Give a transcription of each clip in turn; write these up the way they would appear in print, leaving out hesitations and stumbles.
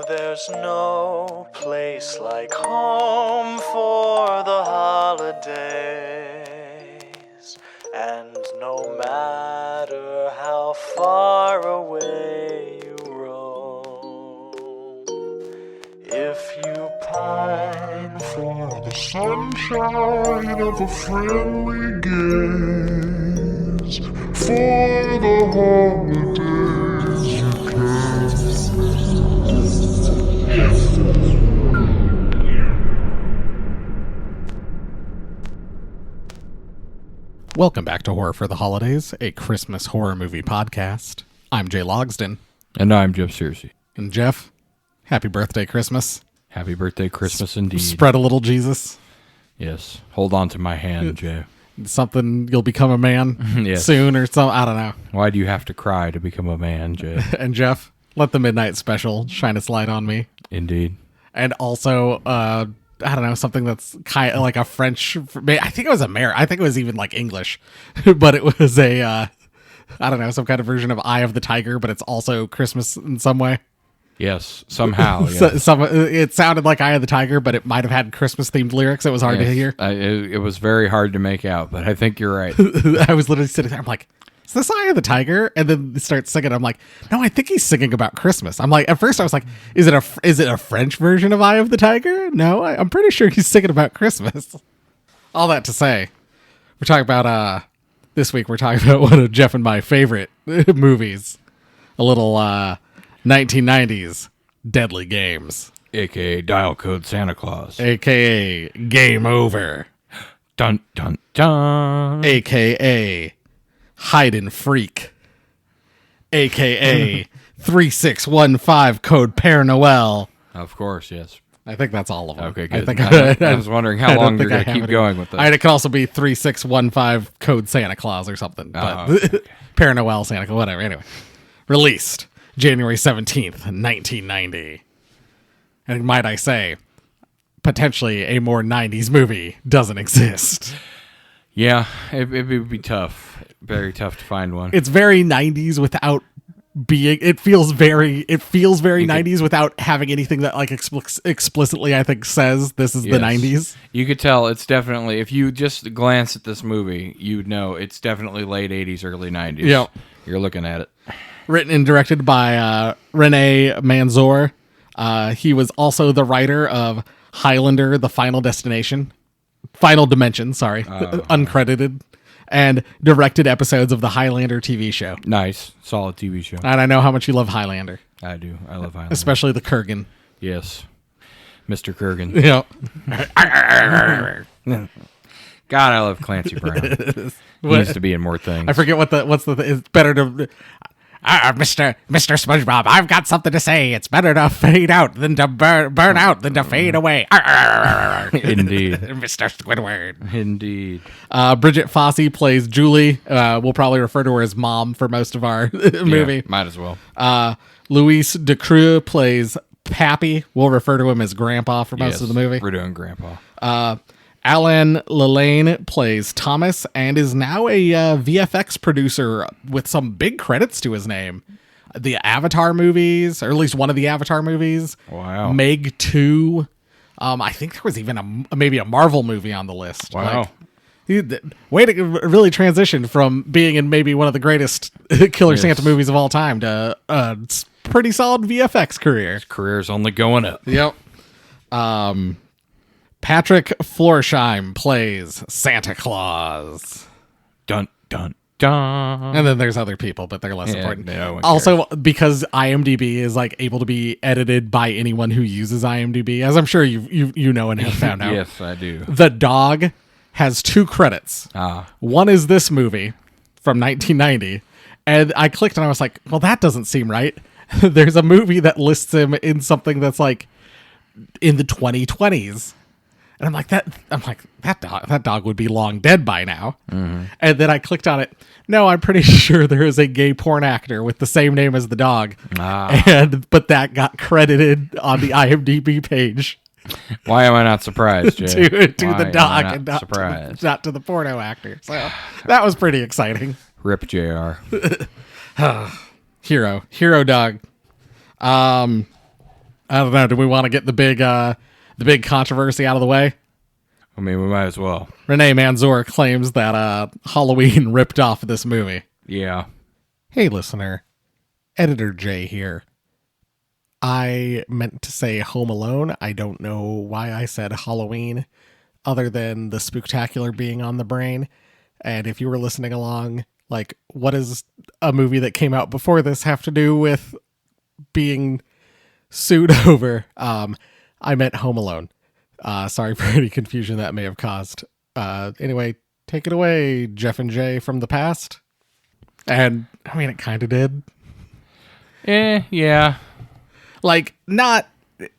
there's no place like home for the holidays. And no matter how far away you roam, if you pine for the sunshine of a friendly gaze, for the holidays you can. Welcome back to Horror for the Holidays, a Christmas horror movie podcast. I'm Jay Logsden. And I'm Jeff Searcy. And Jeff, happy birthday, Christmas. Happy birthday, Christmas indeed. Spread a little Jesus. Yes. Hold on to my hand, Jay. Something you'll become a man Yes. soon or something. I don't know. Why do you have to cry to become a man, Jay? And Jeff, let the midnight special shine its light on me. Indeed. And also, I don't know, something that's kind of like a French. I think it was American. I think it was even like English, but it was a, I don't know, some kind of version of Eye of the Tiger, but it's also Christmas in some way. Yes. Somehow. Yes. It sounded like Eye of the Tiger, but it might have had Christmas themed lyrics. It was hard to hear. It was very hard to make out, but I think you're right. I was literally sitting there. I'm like, is this Eye of the Tiger? And then they start singing. I'm like, no, I think he's singing about Christmas. I'm like, at first I was like, is it a French version of Eye of the Tiger? No, I'm pretty sure he's singing about Christmas. All that to say, we're talking about, this week we're talking about one of Jeff and my favorite movies. A little, 1990s Deadly Games. AKA Dial Code Santa Claus. AKA Game Over. Dun, dun, dun. AKA Hide and Freak. AKA 3615 Code Père Noël. Of course, yes. I think that's all of them. Okay, good. I I was wondering how long you're going to keep going with this. It could also be 3615 Code Santa Claus or something. But okay. Père Noël, Santa Claus, whatever. Anyway. Released January 17th, 1990. And might I say, potentially a more 90s movie doesn't exist. Yeah, it would be tough. Very tough to find one. It's very 90s without being, it feels very 90s without having anything that like explicitly I think says this is the 90s. You could tell it's definitely, if you just glance at this movie, you'd know it's definitely late 80s, early 90s. Yep. You're looking at it. Written and directed by René Manzor. He was also the writer of Highlander, The Final Dimension, uncredited, and directed episodes of the Highlander TV show. Nice. Solid TV show. And I know how much you love Highlander. I do. I love Highlander. Especially the Kurgan. Yes. Mr. Kurgan. Yeah. God, I love Clancy Brown. He needs to be in more things. I forget it's better to... Mr. SpongeBob, I've got something to say. It's better to fade out than to burn out than to fade away. Indeed. Mr. Squidward. Indeed. Bridget Fossey plays Julie. We'll probably refer to her as Mom for most of our movie. Yeah, might as well. Luis DeCreux plays Pappy. We'll refer to him as Grandpa for most of the movie. We're doing Grandpa. Alan Lalane plays Thomas and is now a VFX producer with some big credits to his name. The Avatar movies, or at least one of the Avatar movies. Wow. Meg 2. I think there was even maybe a Marvel movie on the list. Wow. Way to really transition from being in maybe one of the greatest Killer Santa movies of all time to a pretty solid VFX career. His career's only going up. Yep. Patrick Florsheim plays Santa Claus. Dun, dun, dun. And then there's other people, but they're less important. No Also, because IMDb is like able to be edited by anyone who uses IMDb, as I'm sure you know and have found out. Yes, I do. The dog has 2 credits. One is this movie from 1990, and I clicked and I was like, well, that doesn't seem right. There's a movie that lists him in something that's like in the 2020s. And I'm like, that dog would be long dead by now. Mm-hmm. And then I clicked on it. No, I'm pretty sure there is a gay porn actor with the same name as the dog. But that got credited on the IMDb page. Why am I not surprised, Jay? to the dog and not to the porno actor. So that was pretty exciting. Rip JR. Hero dog. I don't know. Do we want to get the big controversy out of the way? I mean, we might as well. Renee Manzoor claims that Halloween ripped off this movie. Yeah. Hey, listener. Editor Jay here. I meant to say Home Alone. I don't know why I said Halloween, other than the spooktacular being on the brain. And if you were listening along, like, what does a movie that came out before this have to do with being sued over? I meant Home Alone. Sorry for any confusion that may have caused. Anyway, take it away, Jeff and Jay from the past. And, I mean, it kind of did. Yeah. Like,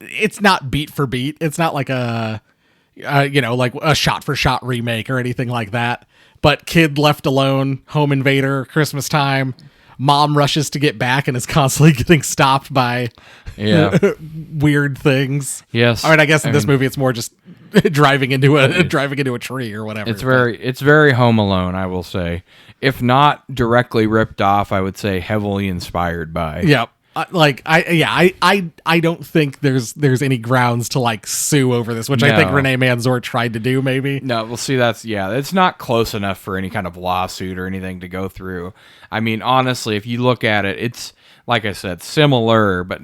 it's not beat for beat. It's not like like a shot for shot remake or anything like that. But kid left alone, home invader, Christmas time, mom rushes to get back and is constantly getting stopped by weird things. Yes. All right, I guess in this movie it's more just driving into a tree or whatever. It's very Home Alone, I will say. If not directly ripped off, I would say heavily inspired by. Yep. I don't think there's any grounds to like sue over this, which I think Renee Manzoor tried to do maybe. No, we'll see. It's not close enough for any kind of lawsuit or anything to go through. I mean, honestly, if you look at it, it's like I said, similar, but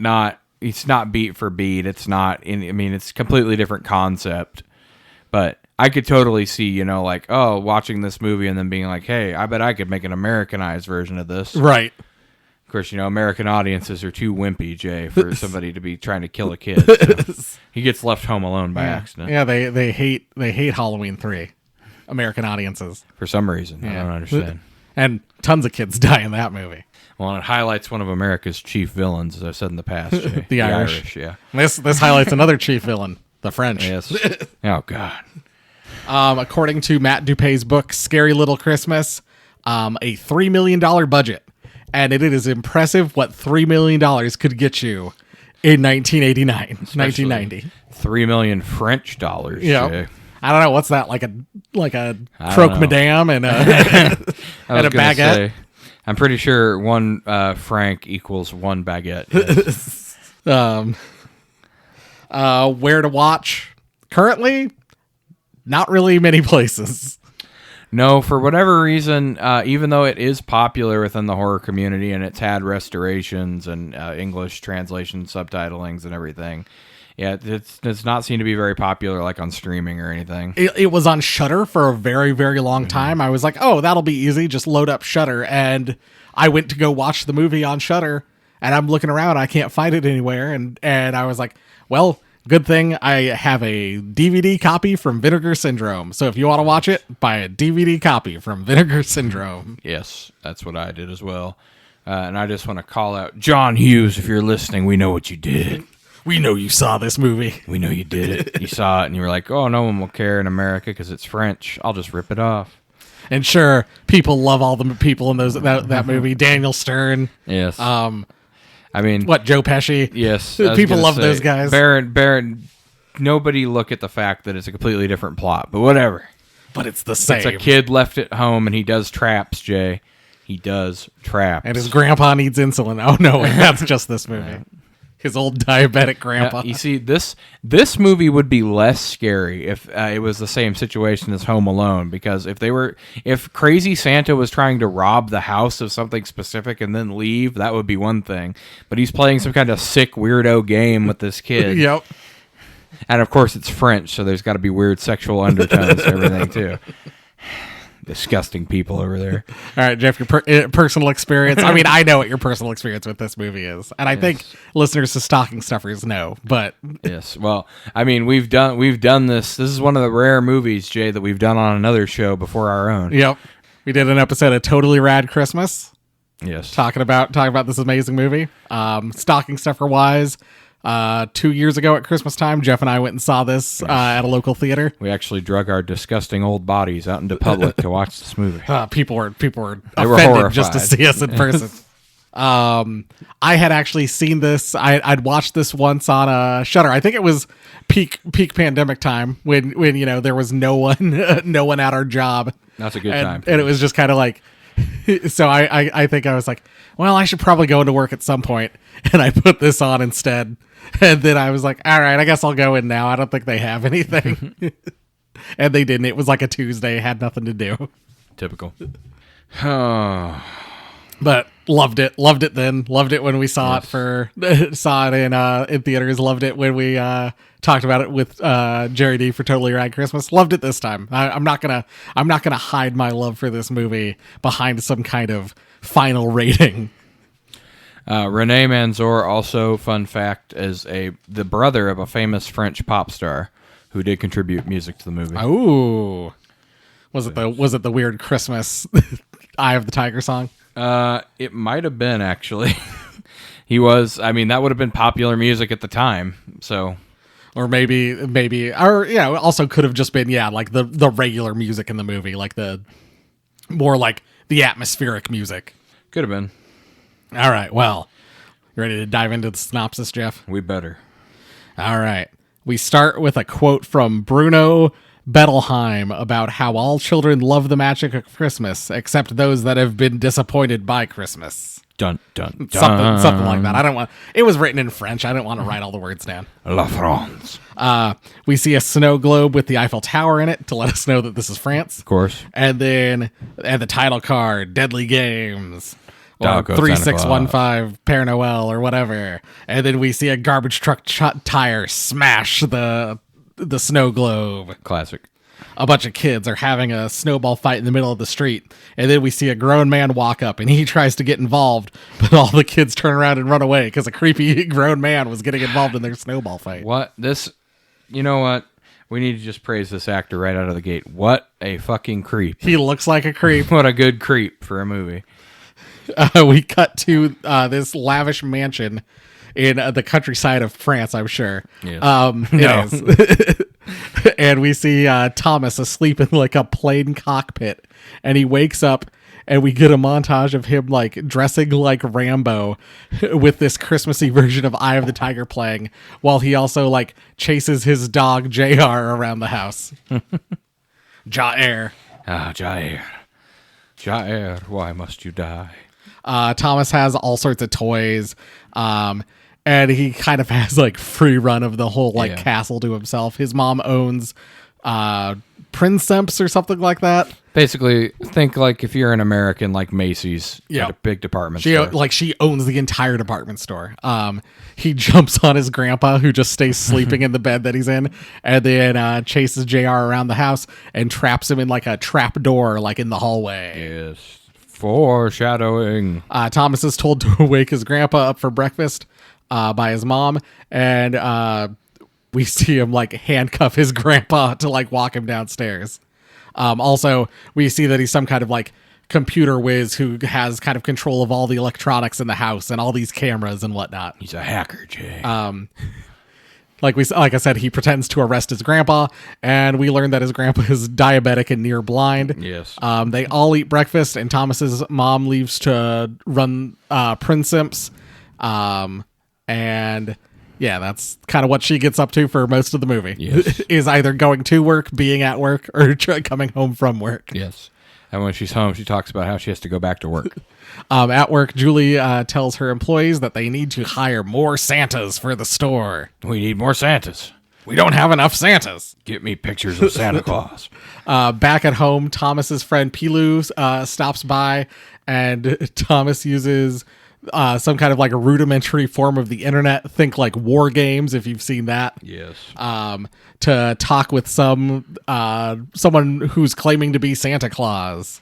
it's not beat for beat. It's not it's completely different concept. But I could totally see, watching this movie and then being like, hey, I bet I could make an Americanized version of this. Right. Of course, American audiences are too wimpy, Jay, for somebody to be trying to kill a kid. So he gets left home alone by accident. Yeah, they hate Halloween 3. American audiences. For some reason. I don't understand. And tons of kids die in that movie. Well, and it highlights one of America's chief villains, as I've said in the past, Jay. The Irish. Yeah. This highlights another chief villain, the French. Yes. Oh, God. According to Matt Dupay's book, Scary Little Christmas, a $3 million budget. And it is impressive what $3 million could get you in 1989, 1990. 3 million French dollars. Yeah. I don't know. What's that? Like a croque madame and a baguette? Say, I'm pretty sure one franc equals one baguette. Yes. Where to watch? Currently, not really many places. No, for whatever reason, even though it is popular within the horror community and it's had restorations and English translation subtitlings and everything, it does not seem to be very popular like on streaming or anything. It was on Shudder for a very, very long time. I was like, oh, that'll be easy. Just load up Shudder. And I went to go watch the movie on Shudder, and I'm looking around. I can't find it anywhere. And I was like, well, good thing I have a DVD copy from Vinegar Syndrome. So if you want to watch it, buy a DVD copy from Vinegar Syndrome. Yes, that's what I did as well. And I just want to call out John Hughes, if you're listening, we know what you did. We know you saw this movie. We know you did it. You saw it and you were like, oh, no one will care in America because it's French. I'll just rip it off. And sure, people love all the people in that movie. Daniel Stern. Yes. What, Joe Pesci? Yes. People love those guys. Baron, nobody look at the fact that it's a completely different plot, but whatever. But it's the same. It's a kid left at home and he does traps, Jay. He does traps. And his grandpa needs insulin. Oh, no, that's just this movie. His old diabetic grandpa. You see, this movie would be less scary if it was the same situation as Home Alone, because if Crazy Santa was trying to rob the house of something specific and then leave, that would be one thing. But he's playing some kind of sick weirdo game with this kid. Yep. And of course it's French, so there's got to be weird sexual undertones and everything too. Disgusting people over there. All right, Jeff, your personal experience. I mean, I know what your personal experience with this movie is, and I think listeners to Stocking Stuffers know. But yes, well, I mean, we've done this. This is one of the rare movies, Jay, that we've done on another show before our own. Yep, we did an episode of Totally Rad Christmas. Yes, talking about this amazing movie. Stocking Stuffer wise. 2 years ago at Christmas time, Jeff and I went and saw this at a local theater. We actually drug our disgusting old bodies out into public to watch this movie. People were offended just to see us in person. I had actually seen this. I'd watched this once on Shudder. I think it was peak pandemic time when there was no one at our job. That's a good time. And it was just kind of like So I think I was like, well, I should probably go into work at some point, and I put this on instead. And then I was like, all right, I guess I'll go in now. I don't think they have anything. And they didn't. It was like a Tuesday, had nothing to do. Typical. But loved it then. Loved it when we saw it in theaters. Loved it when we talked about it with Jerry D for Totally Rad Christmas. Loved it this time. I'm not gonna hide my love for this movie behind some kind of final rating. Rene Mansour, also fun fact, is the brother of a famous French pop star who did contribute music to the movie. Oh, was it the weird Christmas Eye of the Tiger song? It might have been, actually. He was, I mean, that would have been popular music at the time, so. Or maybe, or yeah, it also could have just been, like the regular music in the movie, like more like the atmospheric music. Could have been. All right, well, you ready to dive into the synopsis, Jeff? We better. All right. We start with a quote from Bruno Bettelheim about how all children love the magic of Christmas, except those that have been disappointed by Christmas. Dun, dun, dun. Something like that. It was written in French. I don't want to write all the words down. La France. We see a snow globe with the Eiffel Tower in it to let us know that this is France. Of course. And then the title card, Deadly Games. Or Doggo 3615 Père Noël or whatever. And then we see a garbage truck tire smash the snow globe. Classic. A bunch of kids are having a snowball fight in the middle of the street. And then we see a grown man walk up and he tries to get involved, but all the kids turn around and run away because a creepy grown man was getting involved in their snowball fight. You know what? We need to just praise this actor right out of the gate. What a fucking creep. He looks like a creep. What a good creep for a movie. We cut to this lavish mansion in the countryside of France, I'm sure. Yes. It is. And we see Thomas asleep in like a plane cockpit, and he wakes up, and we get a montage of him like dressing like Rambo with this Christmassy version of Eye of the Tiger playing, while he also like chases his dog JR around the house. Jair. Jair. Jair, why must you die? Thomas has all sorts of toys, and he kind of has like free run of the whole castle to himself. His mom owns Princeps or something like that. Basically, think like if you're an American, like Macy's, got a big department store. She owns the entire department store. He jumps on his grandpa, who just stays sleeping in the bed that he's in, and then chases JR around the house and traps him in like a trap door, like in the hallway. Yes. Foreshadowing. Thomas is told to wake his grandpa up for breakfast by his mom, and we see him like handcuff his grandpa to like walk him downstairs. Also, we see that he's some kind of like computer whiz who has kind of control of all the electronics in the house and all these cameras and whatnot. He's a hacker, Jay. Like I said, he pretends to arrest his grandpa, and we learn that his grandpa is diabetic and near blind. Yes. They all eat breakfast, and Thomas's mom leaves to run Princeps. And yeah, that's kind of what she gets up to for most of the movie. Yes. Is either going to work, being at work, or coming home from work. Yes. And when she's home, she talks about how she has to go back to work. At work, Julie tells her employees that they need to hire more Santas for the store. We need more Santas. We don't have enough Santas. Get me pictures of Santa Claus. Back at home, Thomas's friend Pilu stops by, and Thomas uses some kind of like a rudimentary form of the internet. Think like War Games, if you've seen that. Yes. To talk with someone who's claiming to be Santa Claus.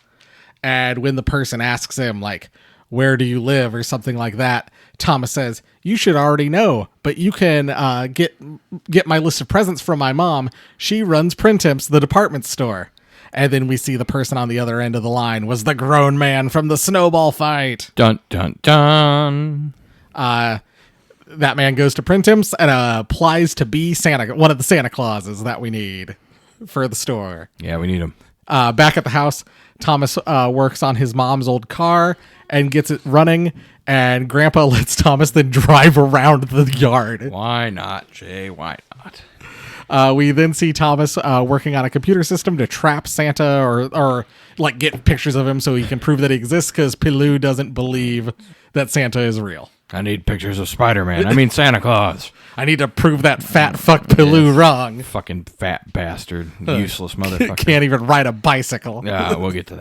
And when the person asks him, like, where do you live or something like that, Thomas says, you should already know, but you can get my list of presents from my mom. She runs Printemps, the department store. And then we see the person on the other end of the line was the grown man from the snowball fight. Dun, dun, dun. That man goes to Printemps and applies to be one of the Santa Clauses that we need for the store. Yeah, we need him. Back at the house, Thomas works on his mom's old car and gets it running, and Grandpa lets Thomas then drive around the yard. Why not, Jay? Why not? We then see Thomas working on a computer system to trap Santa or like get pictures of him so he can prove that he exists because Pilou doesn't believe that Santa is real. I need pictures of Spider-Man. I mean Santa Claus. I need to prove that fat fuck Pilou wrong. Fucking fat bastard. Useless motherfucker. Can't even ride a bicycle. Yeah, we'll get to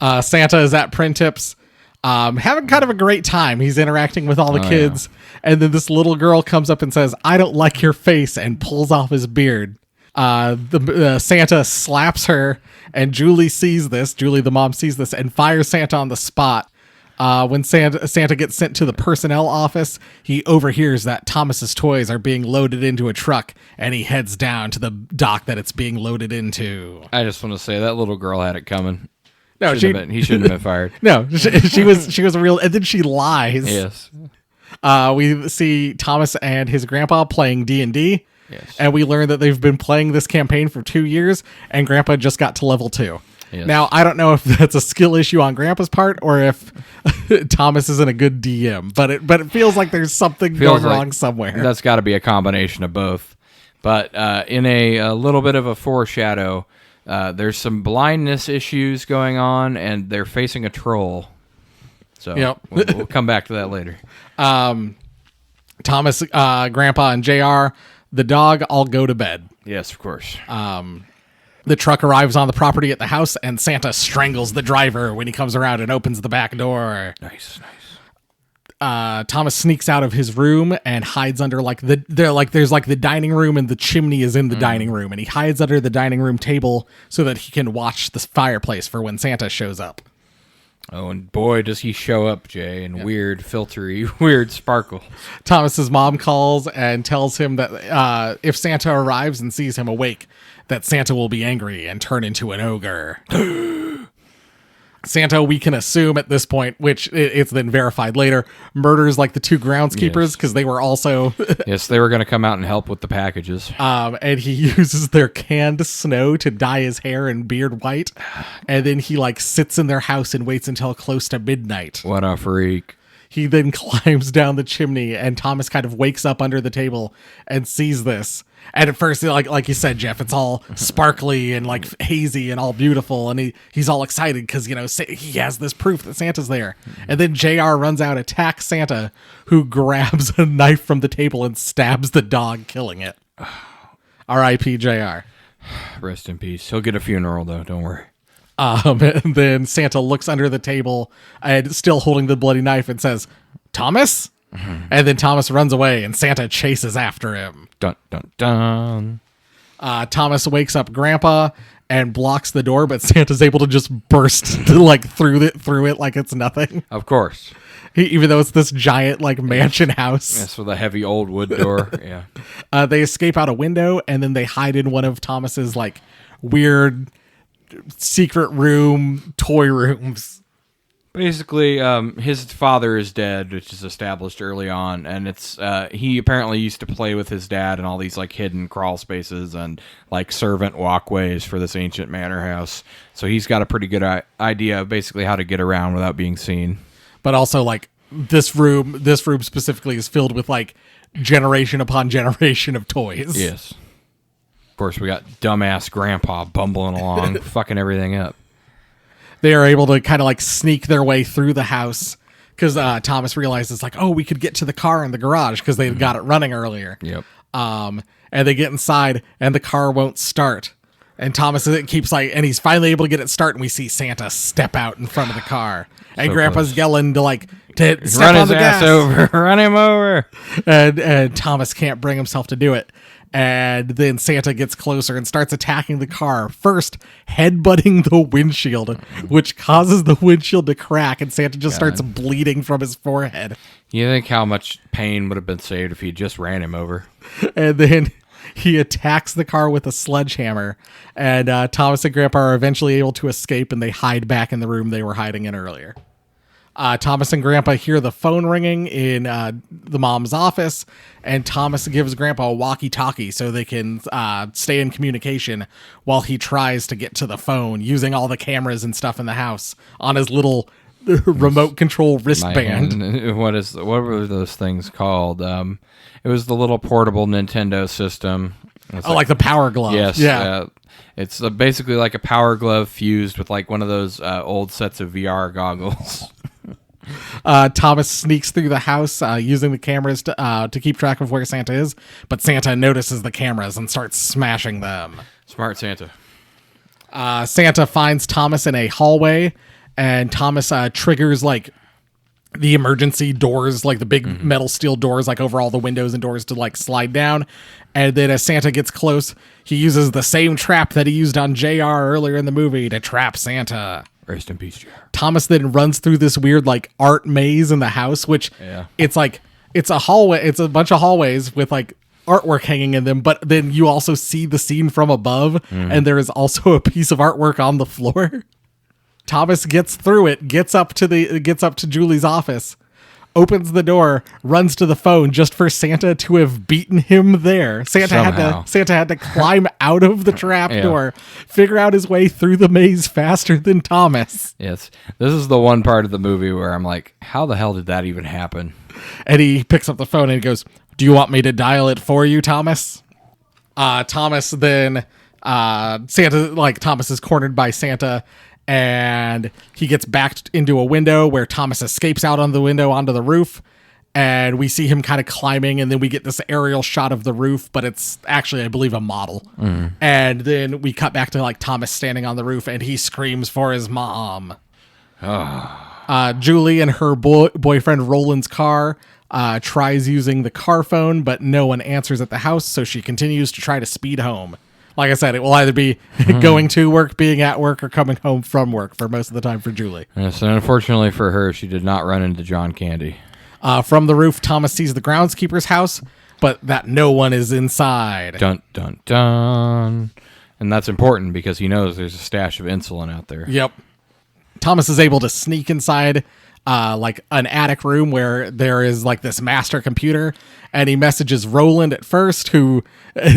that. Santa is at Printips, having kind of a great time. He's interacting with all the kids. And then this little girl comes up and says, "I don't like your face," and pulls off his beard. Santa slaps her, and Julie sees this. Julie, the mom, sees this and fires Santa on the spot. When Santa gets sent to the personnel office, he overhears that Thomas's toys are being loaded into a truck, and he heads down to the dock that it's being loaded into. I just want to say that little girl had it coming. No, he shouldn't have been fired. No, she was a real, and then she lies. Yes. We see Thomas and his grandpa playing D&D, Yes. and we learn that they've been playing this campaign for 2 years, and Grandpa just got to level 2. Yes. Now, I don't know if that's a skill issue on Grandpa's part or if Thomas isn't a good DM, but it feels like there's something going wrong somewhere. That's got to be a combination of both. But in a little bit of a foreshadow, there's some blindness issues going on, and they're facing a troll. So Yep. we'll come back to that later. Thomas, Grandpa, and JR, the dog, all go to bed. Yes, of course. The truck arrives on the property at the house, and Santa strangles the driver when he comes around and opens the back door. Nice. Thomas sneaks out of his room and hides under there's the dining room, and the chimney is in the dining room, and he hides under the dining room table so that he can watch the fireplace for when Santa shows up. Oh, and boy, does he show up, Jay, in weird, filtery, weird sparkle. Thomas's mom calls and tells him that if Santa arrives and sees him awake, that Santa will be angry and turn into an ogre. Santa, we can assume at this point, which it's then verified later, murders like the two groundskeepers because they were also... Yes, they were going to come out and help with the packages. And he uses their canned snow to dye his hair and beard white. And then he sits in their house and waits until close to midnight. What a freak. He then climbs down the chimney, and Thomas kind of wakes up under the table and sees this. And at first, like you said, Jeff, it's all sparkly and hazy and all beautiful, and he's all excited because he has this proof that Santa's there. And then JR runs out, attacks Santa, who grabs a knife from the table and stabs the dog, killing it. R.I.P. JR. Rest in peace. He'll get a funeral though. Don't worry. And then Santa looks under the table and still holding the bloody knife and says, "Thomas?" And then Thomas runs away and Santa chases after him. Dun, dun, dun. Thomas wakes up Grandpa and blocks the door, but Santa's able to just burst through it like it's nothing. Of course. Even though it's this giant mansion house. Yes, with a heavy old wood door. Yeah. They escape out a window, and then they hide in one of Thomas's weird secret room toy rooms. Basically, his father is dead, which is established early on, and it's he apparently used to play with his dad in all these hidden crawl spaces and servant walkways for this ancient manor house. So he's got a pretty good idea of basically how to get around without being seen. But also this room specifically is filled with generation upon generation of toys. Yes. Of course, we got dumbass Grandpa bumbling along, fucking everything up. They are able to kind of sneak their way through the house because Thomas realizes we could get to the car in the garage because they got it running earlier. Yep. And they get inside and the car won't start. And Thomas keeps and he's finally able to get it start, and we see Santa step out in front of the car. And Grandpa's close. Yelling to step Run on his the ass gas. over. Run him over. And Thomas can't bring himself to do it. And then Santa gets closer and starts attacking the car. First, headbutting the windshield, which causes the windshield to crack, and Santa just starts bleeding from his forehead. You think how much pain would have been saved if he just ran him over? And then he attacks the car with a sledgehammer, and Thomas and Grandpa are eventually able to escape, and they hide back in the room they were hiding in earlier. Thomas and Grandpa hear the phone ringing in the mom's office, and Thomas gives Grandpa a walkie-talkie so they can stay in communication while he tries to get to the phone using all the cameras and stuff in the house on his little remote control wristband. What were those things called? It was the little portable Nintendo system. It's Like the Power Glove. Yes. Yeah. It's basically like a Power Glove fused with like one of those old sets of VR goggles. Thomas sneaks through the house using the cameras to keep track of where Santa is, but Santa notices the cameras and starts smashing them. Smart Santa. Santa finds Thomas in a hallway, and Thomas triggers like the emergency doors, like the big metal steel doors, like over all the windows and doors to like slide down. And then as Santa gets close, he uses the same trap that he used on JR earlier in the movie to trap Santa. Rest in peace, JR. Thomas then runs through this weird like art maze in the house, which it's a hallway. It's a bunch of hallways with like artwork hanging in them, but then you also see the scene from above, and there is also a piece of artwork on the floor. Thomas gets through it, gets up to Julie's office, opens the door, runs to the phone just for Santa to have beaten him there. Santa had to climb out of the trap door, figure out his way through the maze faster than Thomas. Yes. This is the one part of the movie where I'm like, how the hell did that even happen? And he picks up the phone and he goes, "Do you want me to dial it for you, Thomas?" Thomas then Thomas is cornered by Santa, and he gets backed into a window where Thomas escapes out on the window onto the roof, and we see him kind of climbing, and then we get this aerial shot of the roof, but it's actually, I believe, a model. And then we cut back to like Thomas standing on the roof, and he screams for his mom. Julie and her boyfriend Roland's car tries using the car phone, but no one answers at the house, so she continues to try to speed home. Like I said, it will either be going to work, being at work, or coming home from work for most of the time for Julie. Yes, and unfortunately for her, she did not run into John Candy. From the roof, Thomas sees the groundskeeper's house, but that no one is inside. Dun, dun, dun. And that's important because he knows there's a stash of insulin out there. Yep. Thomas is able to sneak inside like an attic room where there is like this master computer, and he messages Roland at first, who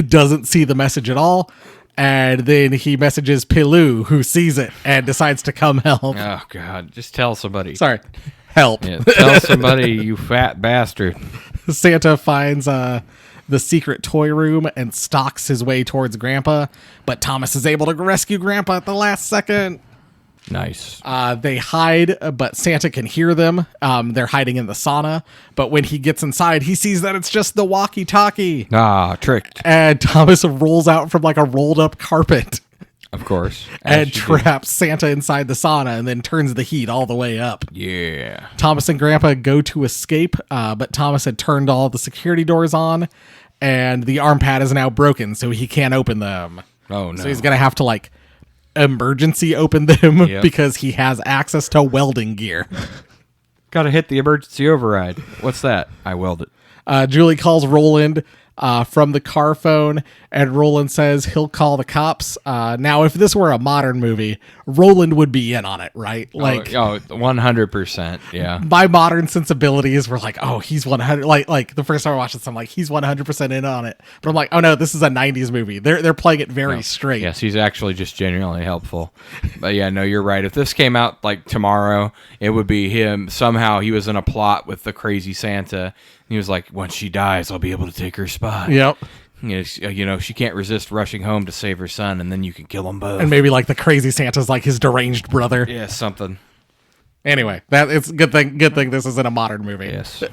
doesn't see the message at all, and then he messages Pilou, who sees it and decides to come help. Oh God, just tell somebody. Sorry, help. Yeah, tell somebody, you fat bastard. Santa finds the secret toy room and stalks his way towards Grandpa, but Thomas is able to rescue Grandpa at the last second. Nice. They hide, but Santa can hear them. They're hiding in the sauna, but when he gets inside, he sees that it's just the walkie-talkie. Tricked. And Thomas rolls out from like a rolled up carpet. Of course. And traps Santa inside the sauna and then turns the heat all the way up. Yeah. Thomas and Grandpa go to escape, but Thomas had turned all the security doors on, and the arm pad is now broken, so he can't open them. Oh, no. So he's going to have to like emergency open them because he has access to welding gear. Gotta hit the emergency override. What's that? I weld it. Julie calls Roland from the car phone, and Roland says he'll call the cops. Now, if this were a modern movie, Roland would be in on it, right? Like, 100%. Yeah. My modern sensibilities were like, oh, he's 100. Like the first time I watched this, I'm like, he's 100% in on it. But I'm like, oh no, this is a 90s movie. They're playing it very straight. Yes, he's actually just genuinely helpful. But yeah, no, you're right. If this came out like tomorrow, it would be him. Somehow he was in a plot with the crazy Santa. He was like, once she dies, I'll be able to take her spot. Yep. You know, she can't resist rushing home to save her son, and then you can kill them both. And maybe like the crazy Santa's like his deranged brother. Yeah, something. Anyway, it's a good thing this isn't a modern movie. Yes.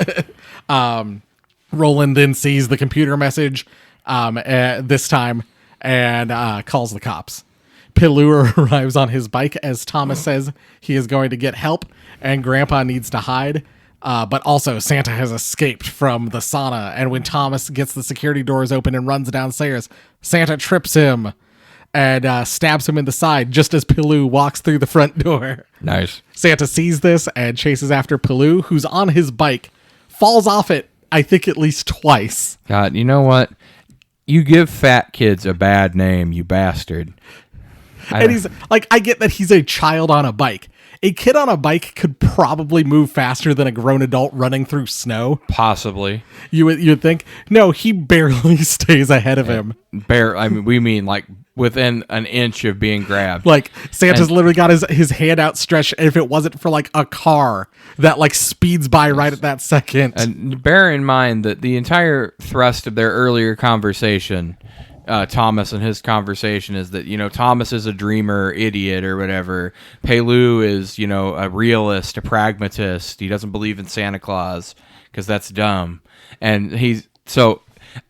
Roland then sees the computer message this time and calls the cops. Pilou arrives on his bike as Thomas says he is going to get help, and Grandpa needs to hide. But also, Santa has escaped from the sauna, and when Thomas gets the security doors open and runs downstairs, Santa trips him and stabs him in the side just as Pilou walks through the front door. Nice. Santa sees this and chases after Pilou, who's on his bike, falls off it, I think at least twice. God, you know what? You give fat kids a bad name, you bastard. And he's like, I get that he's a child on a bike. a kid on a bike could probably move faster than a grown adult running through snow. Possibly. You'd think. No, he barely stays ahead of him. We mean like within an inch of being grabbed. Like Santa's literally got his hand outstretched, and if it wasn't for like a car that like speeds by right at that second. And bear in mind that the entire thrust of their earlier conversation, Thomas and his conversation, is that, Thomas is a dreamer, idiot, or whatever. Pelou is, a realist, a pragmatist. He doesn't believe in Santa Claus because that's dumb. And so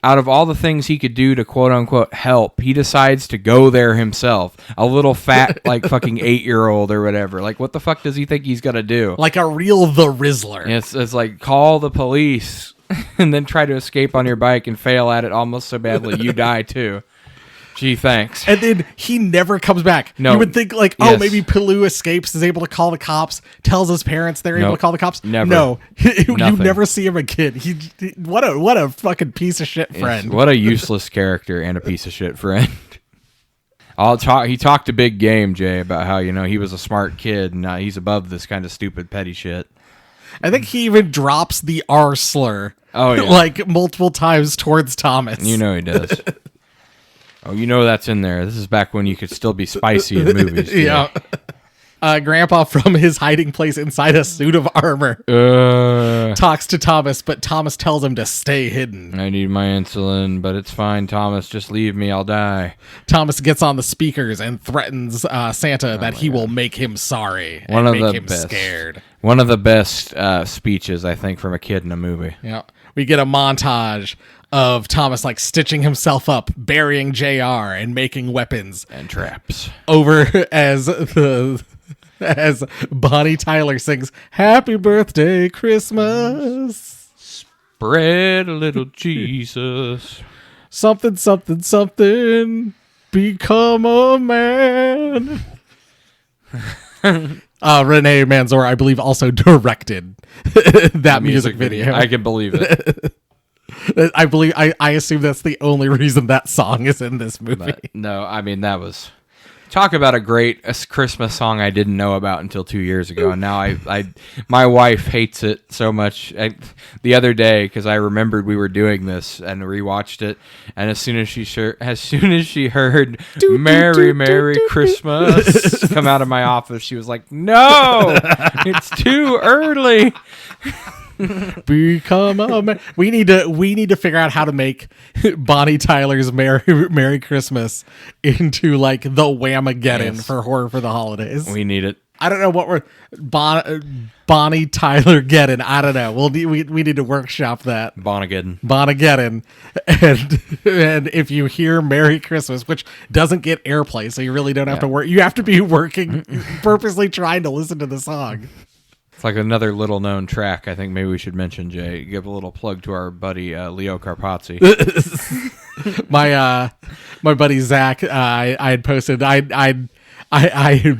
out of all the things he could do to quote unquote help, he decides to go there himself. A little fat, like fucking 8-year-old or whatever. Like, what the fuck does he think he's gonna do? Like a real The Rizzler. It's like, call the police and then try to escape on your bike and fail at it almost so badly you die too. Gee, thanks. And then he never comes back. No. You would think like, Yes. maybe Pelou escapes, is able to call the cops, tells his parents they're able Nope. to call the cops. Never. No, you Nothing. never see him again. What a fucking piece of shit friend. What a useless character and a piece of shit friend. He talked a big game, Jay, about how, he was a smart kid and he's above this kind of stupid petty shit. I think he even drops the R slur. Oh, yeah. Like multiple times towards Thomas. He does. That's in there. This is back when you could still be spicy in movies. Jay. Yeah. Grandpa from his hiding place inside a suit of armor talks to Thomas, but Thomas tells him to stay hidden. I need my insulin, but it's fine, Thomas. Just leave me. I'll die. Thomas gets on the speakers and threatens Santa that he will make him sorry and make him scared. One of the best speeches, I think, from a kid in a movie. Yeah. We get a montage of Thomas like stitching himself up, burying JR, and making weapons And traps. over as Bonnie Tyler sings "Happy Birthday Christmas." Spread a little Jesus. Something, something, something. Become a man. Renee Manzor, I believe, also directed that music video. I can believe it. I assume that's the only reason that song is in this movie. But no, I mean, that was... Talk about a great Christmas song I didn't know about until 2 years ago, and now my wife hates it so much. The other day, because I remembered we were doing this and rewatched it, and as soon as she heard "Merry Merry Christmas" come out of my office, she was like, "No, it's too early." Become a man. We need to figure out how to make Bonnie Tyler's Merry Christmas into like the Whamageddon for horror for the holidays. We need it. I don't know what we're Bonnie Tyler Geddon. I don't know. We need to workshop that. Bonageddon. And if you hear Merry Christmas, which doesn't get airplay, so you really don't have to work. You have to be working purposely trying to listen to the song. It's like another little known track. I think maybe we should mention, Jay. Give a little plug to our buddy Leo Carpazzi. My buddy Zach, I had posted. I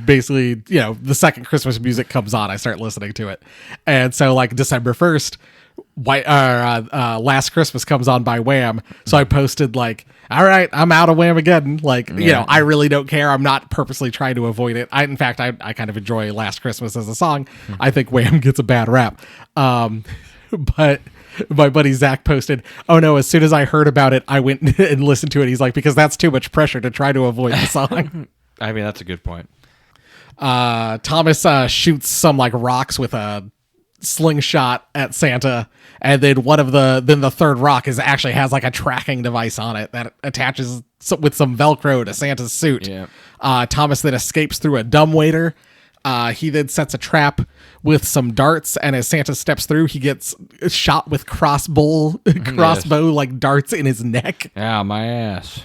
basically, the second Christmas music comes on, I start listening to it, and so like December 1st, Last Christmas comes on by Wham. So I posted like, all right, I'm out of Whamageddon. Like, I really don't care. I'm not purposely trying to avoid it. In fact, I kind of enjoy Last Christmas as a song. I think Wham gets a bad rap. But my buddy Zach posted, oh no, as soon as I heard about it, I went and listened to it. He's like, because that's too much pressure to try to avoid the song. I mean, that's a good point. Thomas shoots some like rocks with a slingshot at Santa, and then the third rock actually has like a tracking device on it that attaches with some Velcro to Santa's suit. Thomas then escapes through a dumbwaiter. He then sets a trap with some darts, and as Santa steps through, he gets shot with crossbow like darts in his neck. Yeah, my ass.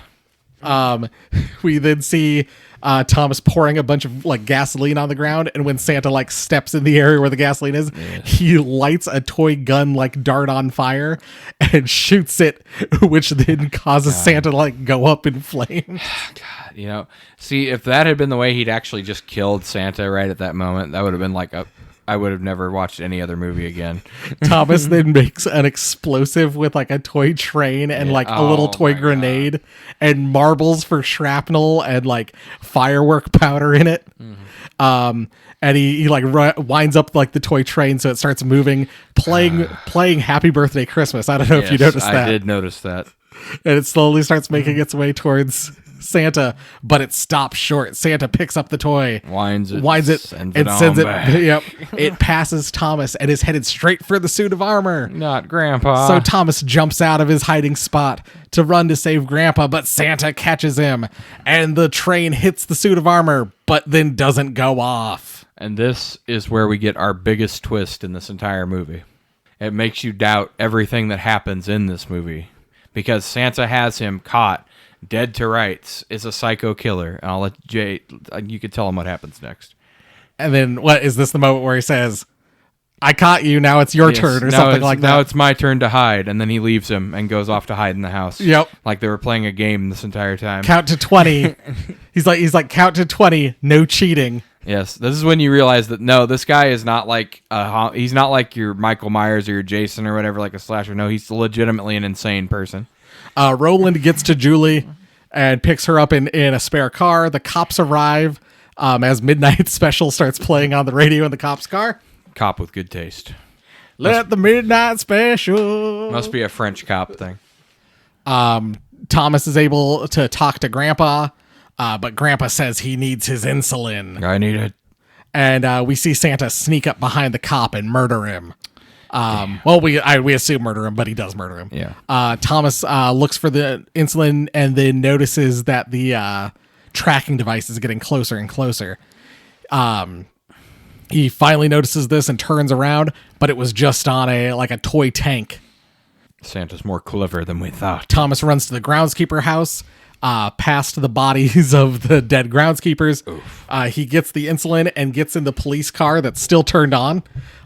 We then see Thomas pouring a bunch of like gasoline on the ground, and when Santa like steps in the area where the gasoline is, he lights a toy gun like dart on fire and shoots it, which then causes Santa to like go up in flames. God, see, if that had been the way he'd actually just killed Santa right at that moment, that would have been like I would have never watched any other movie again. Thomas then makes an explosive with like a toy train and like a little toy grenade and marbles for shrapnel and like firework powder in it. And he like winds up like the toy train so it starts moving, playing Happy Birthday Christmas. I don't know if you noticed that. I did notice that. And it slowly starts making its way towards Santa, but it stops short. Santa picks up the toy, winds it, and sends it. Yep, it passes Thomas and is headed straight for the suit of armor. Not Grandpa. So Thomas jumps out of his hiding spot to run to save Grandpa, but Santa catches him, and the train hits the suit of armor, but then doesn't go off. And this is where we get our biggest twist in this entire movie. It makes you doubt everything that happens in this movie. Because Santa has him caught, dead to rights, is a psycho killer. And I'll let Jay, you can tell him what happens next. And then what is this the moment where he says, I caught you, now it's your turn, or something like that? Now it's my turn to hide. And then he leaves him and goes off to hide in the house. Yep. Like they were playing a game this entire time. Count to 20. He's like, count to 20, no cheating. Yes, this is when you realize that no, this guy is not like he's not like your Michael Myers or your Jason or whatever, like a slasher. No, he's legitimately an insane person. Roland gets to Julie and picks her up in a spare car. The cops arrive as Midnight Special starts playing on the radio in the cop's car. Cop with good taste. Let the Midnight Special. Must be a French cop thing. Thomas is able to talk to Grandpa. But Grandpa says he needs his insulin. I need it. And we see Santa sneak up behind the cop and murder him. Well, we assume murder him, but he does murder him. Yeah. Thomas looks for the insulin and then notices that the tracking device is getting closer and closer. He finally notices this and turns around, but it was just on a toy tank. Santa's more clever than we thought. Thomas runs to the groundskeeper house. Past the bodies of the dead groundskeepers. He gets the insulin and gets in the police car that's still turned on.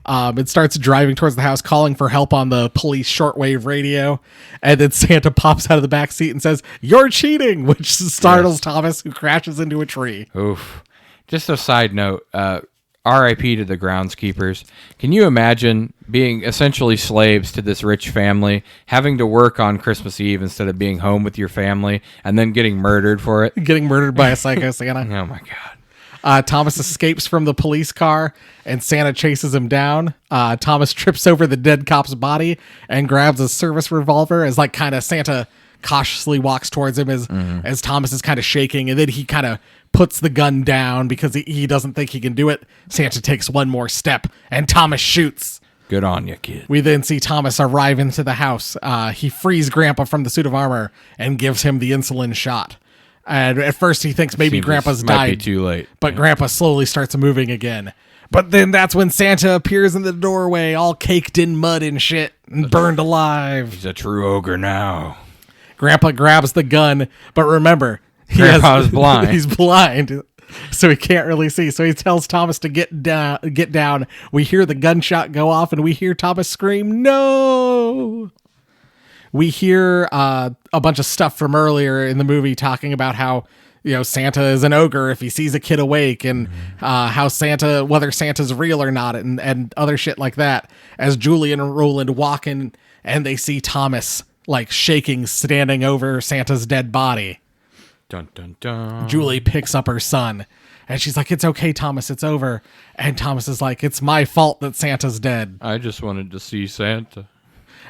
It starts driving towards the house, calling for help on the police shortwave radio. And then Santa pops out of the back seat and says, "You're cheating," which startles Thomas, who crashes into a tree. Oof. Just a side note, R.I.P. to the groundskeepers. Can you imagine being essentially slaves to this rich family, having to work on Christmas Eve instead of being home with your family, and then getting murdered for it? Getting murdered by a psycho Santa. Oh, my God. Thomas escapes from the police car, and Santa chases him down. Thomas trips over the dead cop's body and grabs a service revolver as kind of Santa cautiously walks towards him as Thomas is kind of shaking, and then he kind of puts the gun down because he doesn't think he can do it. Santa takes one more step, and Thomas shoots. Good on you, kid. We then see Thomas arrive into the house. He frees Grandpa from the suit of armor and gives him the insulin shot. And at first he thinks maybe Grandpa's died. Might be too late. But Grandpa slowly starts moving again. But then that's when Santa appears in the doorway, all caked in mud and shit, and burned alive. He's a true ogre now. Grandpa grabs the gun, but remember, Grandpa's blind. He's blind, so he can't really see. So he tells Thomas to get down. We hear the gunshot go off, and we hear Thomas scream, "No!" We hear a bunch of stuff from earlier in the movie talking about how Santa is an ogre if he sees a kid awake, and how whether Santa's real or not, and other shit like that. As Julie and Roland walk in, and they see Thomas shaking, standing over Santa's dead body. Dun, dun, dun. Julie picks up her son, and she's like, "It's okay, Thomas, it's over." And Thomas is like, "It's my fault that Santa's dead." I just wanted to see Santa.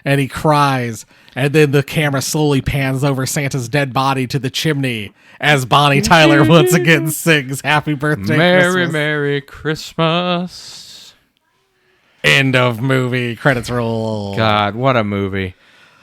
And he cries, and then the camera slowly pans over Santa's dead body to the chimney as Bonnie Tyler once again sings "Happy Birthday, Merry, Christmas." Merry Christmas. End of movie. Credits roll. God, what a movie.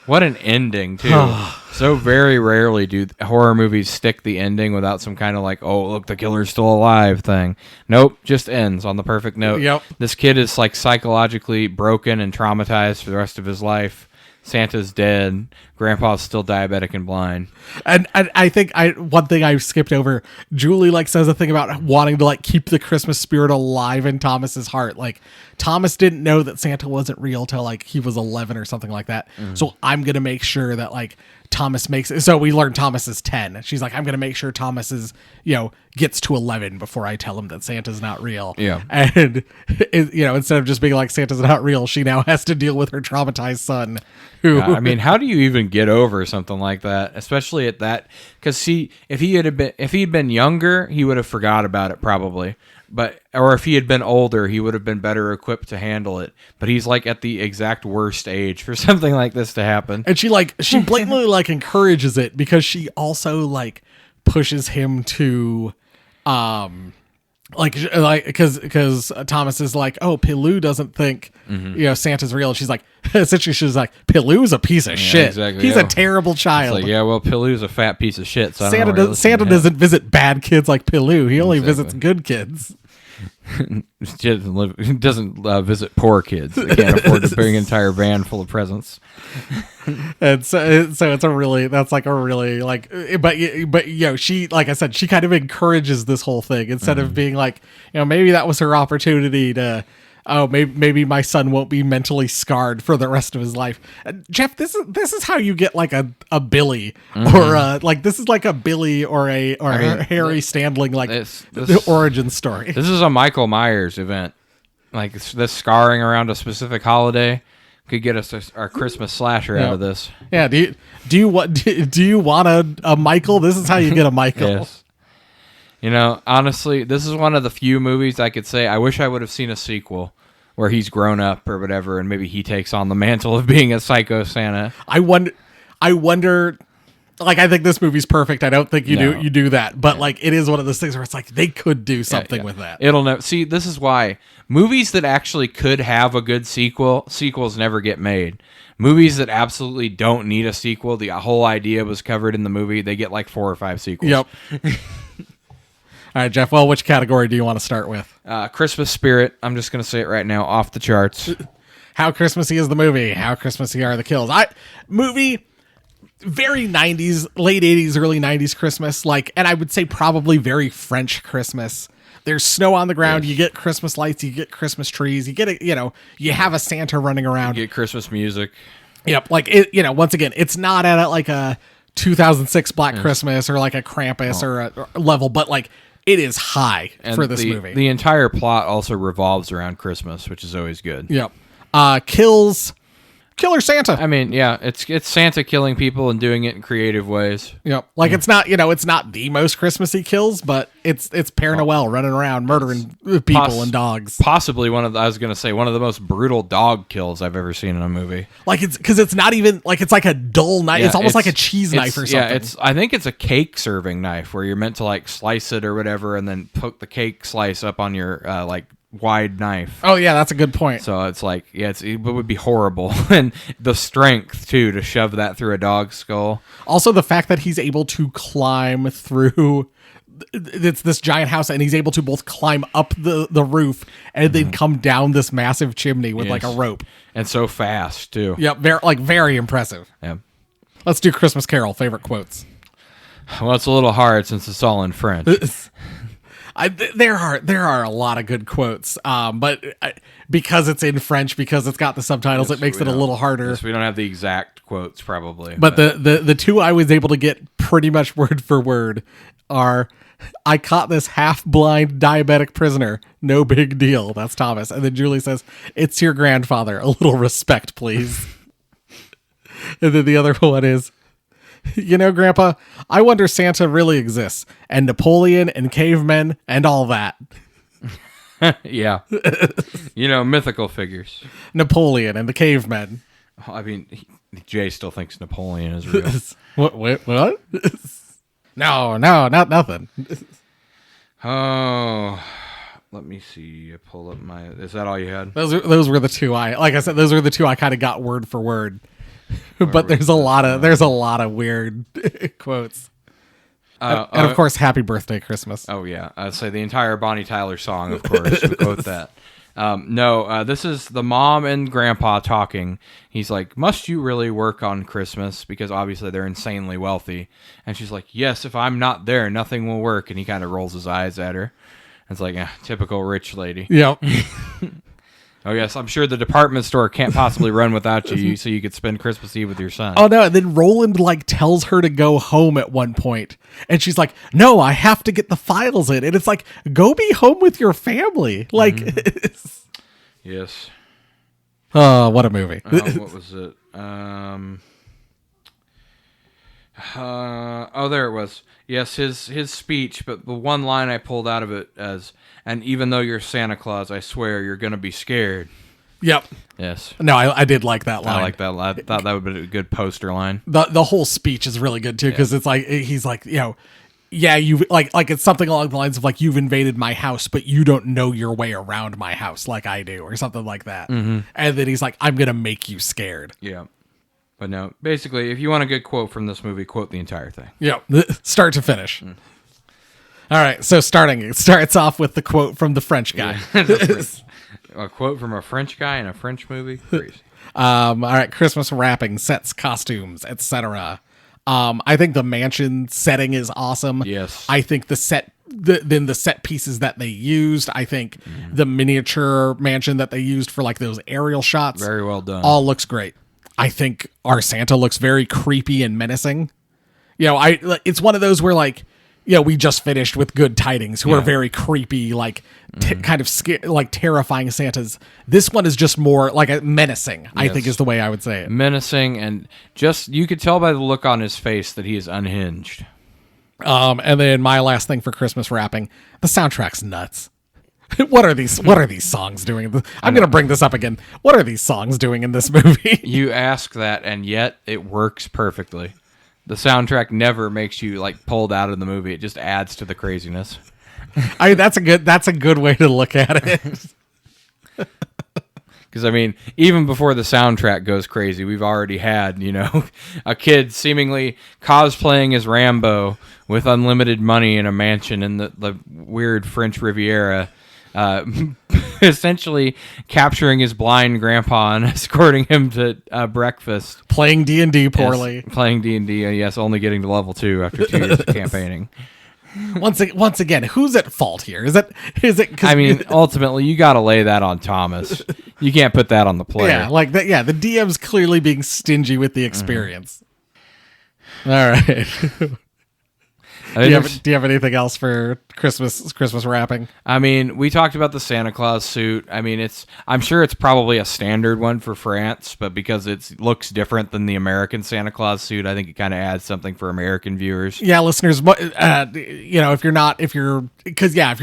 What an ending, too. So very rarely do horror movies stick the ending without some kind of "oh, look, the killer's still alive" thing. Nope, just ends on the perfect note. Yep. This kid is psychologically broken and traumatized for the rest of his life. Santa's dead. Grandpa's still diabetic and blind. And I think one thing I skipped over, Julie says a thing about wanting to keep the Christmas spirit alive in Thomas's heart. Thomas didn't know that Santa wasn't real till he was 11 or something like that. So I'm gonna make sure that Thomas makes it. So we learned Thomas is 10. She's like, I'm gonna make sure Thomas is gets to 11 before I tell him that Santa's not real. Yeah. And instead of just being Santa's not real, she now has to deal with her traumatized son. Who I mean, how do you even get over something like that, especially at that? Because if he'd been younger, he would have forgot about it probably. or if he had been older, he would have been better equipped to handle it. But he's like at the exact worst age for something like this to happen. And she blatantly like encourages it because she also like pushes him to, because Thomas is like, oh, Pilou doesn't think Santa's real. And she's like, essentially, she's like, Pilou's a piece of shit. Exactly, He's a terrible child. It's like, yeah, well, Pilou's a fat piece of shit. So Santa doesn't visit bad kids like Pilou. He only visits good kids. He doesn't visit poor kids. They can't afford to bring an entire van full of presents. And so it's a really, that's like a really like, but she, like I said, she kind of encourages this whole thing instead of being like, maybe that was her opportunity to, maybe my son won't be mentally scarred for the rest of his life. Jeff, this is how you get like a Billy or like this is like a Billy or a Harry Standling like the origin story. This is a Michael Myers event. Like this scarring around a specific holiday could get us our Christmas slasher out of this. Yeah. Do you want a Michael? This is how you get a Michael. Yes. Honestly, this is one of the few movies I could say I wish I would have seen a sequel where he's grown up or whatever, and maybe he takes on the mantle of being a psycho Santa. I wonder. Like, I think this movie's perfect. I don't think you do that, but like it is one of those things where it's like they could do something with that. It'll never see. This is why movies that actually could have a good sequels never get made. Movies that absolutely don't need a sequel, the whole idea was covered in the movie. They get like 4 or 5 sequels. Yep. All right, Jeff. Well, which category do you want to start with? Christmas spirit. I'm just going to say it right now, off the charts. How Christmassy is the movie? How Christmassy are the kills? Movie. Very 90s, late 80s, early 90s Christmas, and I would say probably very French Christmas. There's snow on the ground, You get Christmas lights, you get Christmas trees, you get you have a Santa running around. You get Christmas music. Yep, once again, it's not at like a 2006 Black Christmas or like a Krampus or a level, but like it is high for this movie. The entire plot also revolves around Christmas, which is always good. Yep. Killer Santa. I mean, yeah, it's Santa killing people and doing it in creative ways. Yep. Like it's not the most Christmassy kills, but it's Père Noel running around murdering people and dogs. Possibly one of the most brutal dog kills I've ever seen in a movie. Like it's not even like it's like a dull knife. Yeah, it's almost like a cheese knife or something. Yeah, I think it's a cake serving knife where you're meant to like slice it or whatever and then put the cake slice up on your wide knife. Oh yeah, that's a good point. So it's like, it would be horrible. And the strength too to shove that through a dog's skull. Also the fact that he's able to climb through it's this giant house and he's able to both climb up the roof and then come down this massive chimney with like a rope. And so fast too. Yep, very impressive. Yeah. Let's do Christmas Carol favorite quotes. Well, it's a little hard since it's all in French. There are a lot of good quotes, but because it's in French, because it's got the subtitles, it makes it a little harder. Yes, we don't have the exact quotes, probably. But the two I was able to get pretty much word for word are, "I caught this half-blind diabetic prisoner. No big deal." That's Thomas. And then Julie says, "It's your grandfather. A little respect, please." And then the other one is, Grandpa, I wonder Santa really exists, and Napoleon and cavemen and all that. Yeah. Mythical figures. Napoleon and the cavemen. I mean, Jay still thinks Napoleon is real. What? No, not nothing. Oh, let me see. I pull up is that all you had? Those were the two those were the two I kind of got word for word. But there's a lot of weird quotes. And of course, "Happy Birthday, Christmas." Oh yeah, I'd say the entire Bonnie Tyler song, of course, to quote that. This is the mom and grandpa talking. He's like, "Must you really work on Christmas?" Because obviously they're insanely wealthy. And she's like, "Yes, if I'm not there, nothing will work." And he kind of rolls his eyes at her. It's like, typical rich lady. Yep. Oh, yes, I'm sure the department store can't possibly run without you, so you could spend Christmas Eve with your son. Oh, no, and then Roland, tells her to go home at one point, and she's like, "No, I have to get the files in." And it's like, go be home with your family. Yes. Oh, what a movie. What was it? Oh, there it was. Yes, his speech, but the one line I pulled out of it as, and even though you're Santa Claus, I swear you're going to be scared. Yep. Yes. No, I did like that line. I like that. I thought that would be a good poster line. The whole speech is really good too, because it's like he's like, yeah, you like it's something along the lines of like, you've invaded my house, but you don't know your way around my house like I do, or something like that. Mm-hmm. And then he's like, I'm gonna make you scared. Yeah. But no, basically, if you want a good quote from this movie, quote the entire thing. Yeah, start to finish. All right, so it starts off with the quote from the French guy. Yeah. A quote from a French guy in a French movie? Crazy. All right, Christmas wrapping, sets, costumes, etc. I think the mansion setting is awesome. Yes. I think the set pieces that they used, I think the miniature mansion that they used for like those aerial shots, Very well done. all looks great. I think our Santa looks very creepy and menacing. It's one of those where like, we just finished with Good Tidings, who are very creepy, like kind of like terrifying Santas. This one is just more like a menacing, I think is the way I would say it. Menacing, and just, you could tell by the look on his face that he is unhinged. And then my last thing for Christmas wrapping, the soundtrack's nuts. What are these songs doing? I'm going to bring this up again. What are these songs doing in this movie? You ask that, and yet it works perfectly. The soundtrack never makes you like pulled out of the movie. It just adds to the craziness. That's a good way to look at it. Because, I mean, even before the soundtrack goes crazy, we've already had, a kid seemingly cosplaying as Rambo with unlimited money in a mansion in the weird French Riviera, essentially capturing his blind grandpa and escorting him to breakfast. Playing D&D poorly. Yes, playing D&D, yes, only getting to level 2 after 2 years of campaigning. Once again, who's at fault here? Is it? 'Cause I mean, ultimately, you got to lay that on Thomas. You can't put that on the player. Yeah, like that. Yeah, the DM's clearly being stingy with the experience. All right. Do you have anything else for Christmas wrapping? I mean, we talked about the Santa Claus suit. I mean, I'm sure it's probably a standard one for France, but because it looks different than the American Santa Claus suit, I think it kind of adds something for American viewers. Yeah, listeners, if you're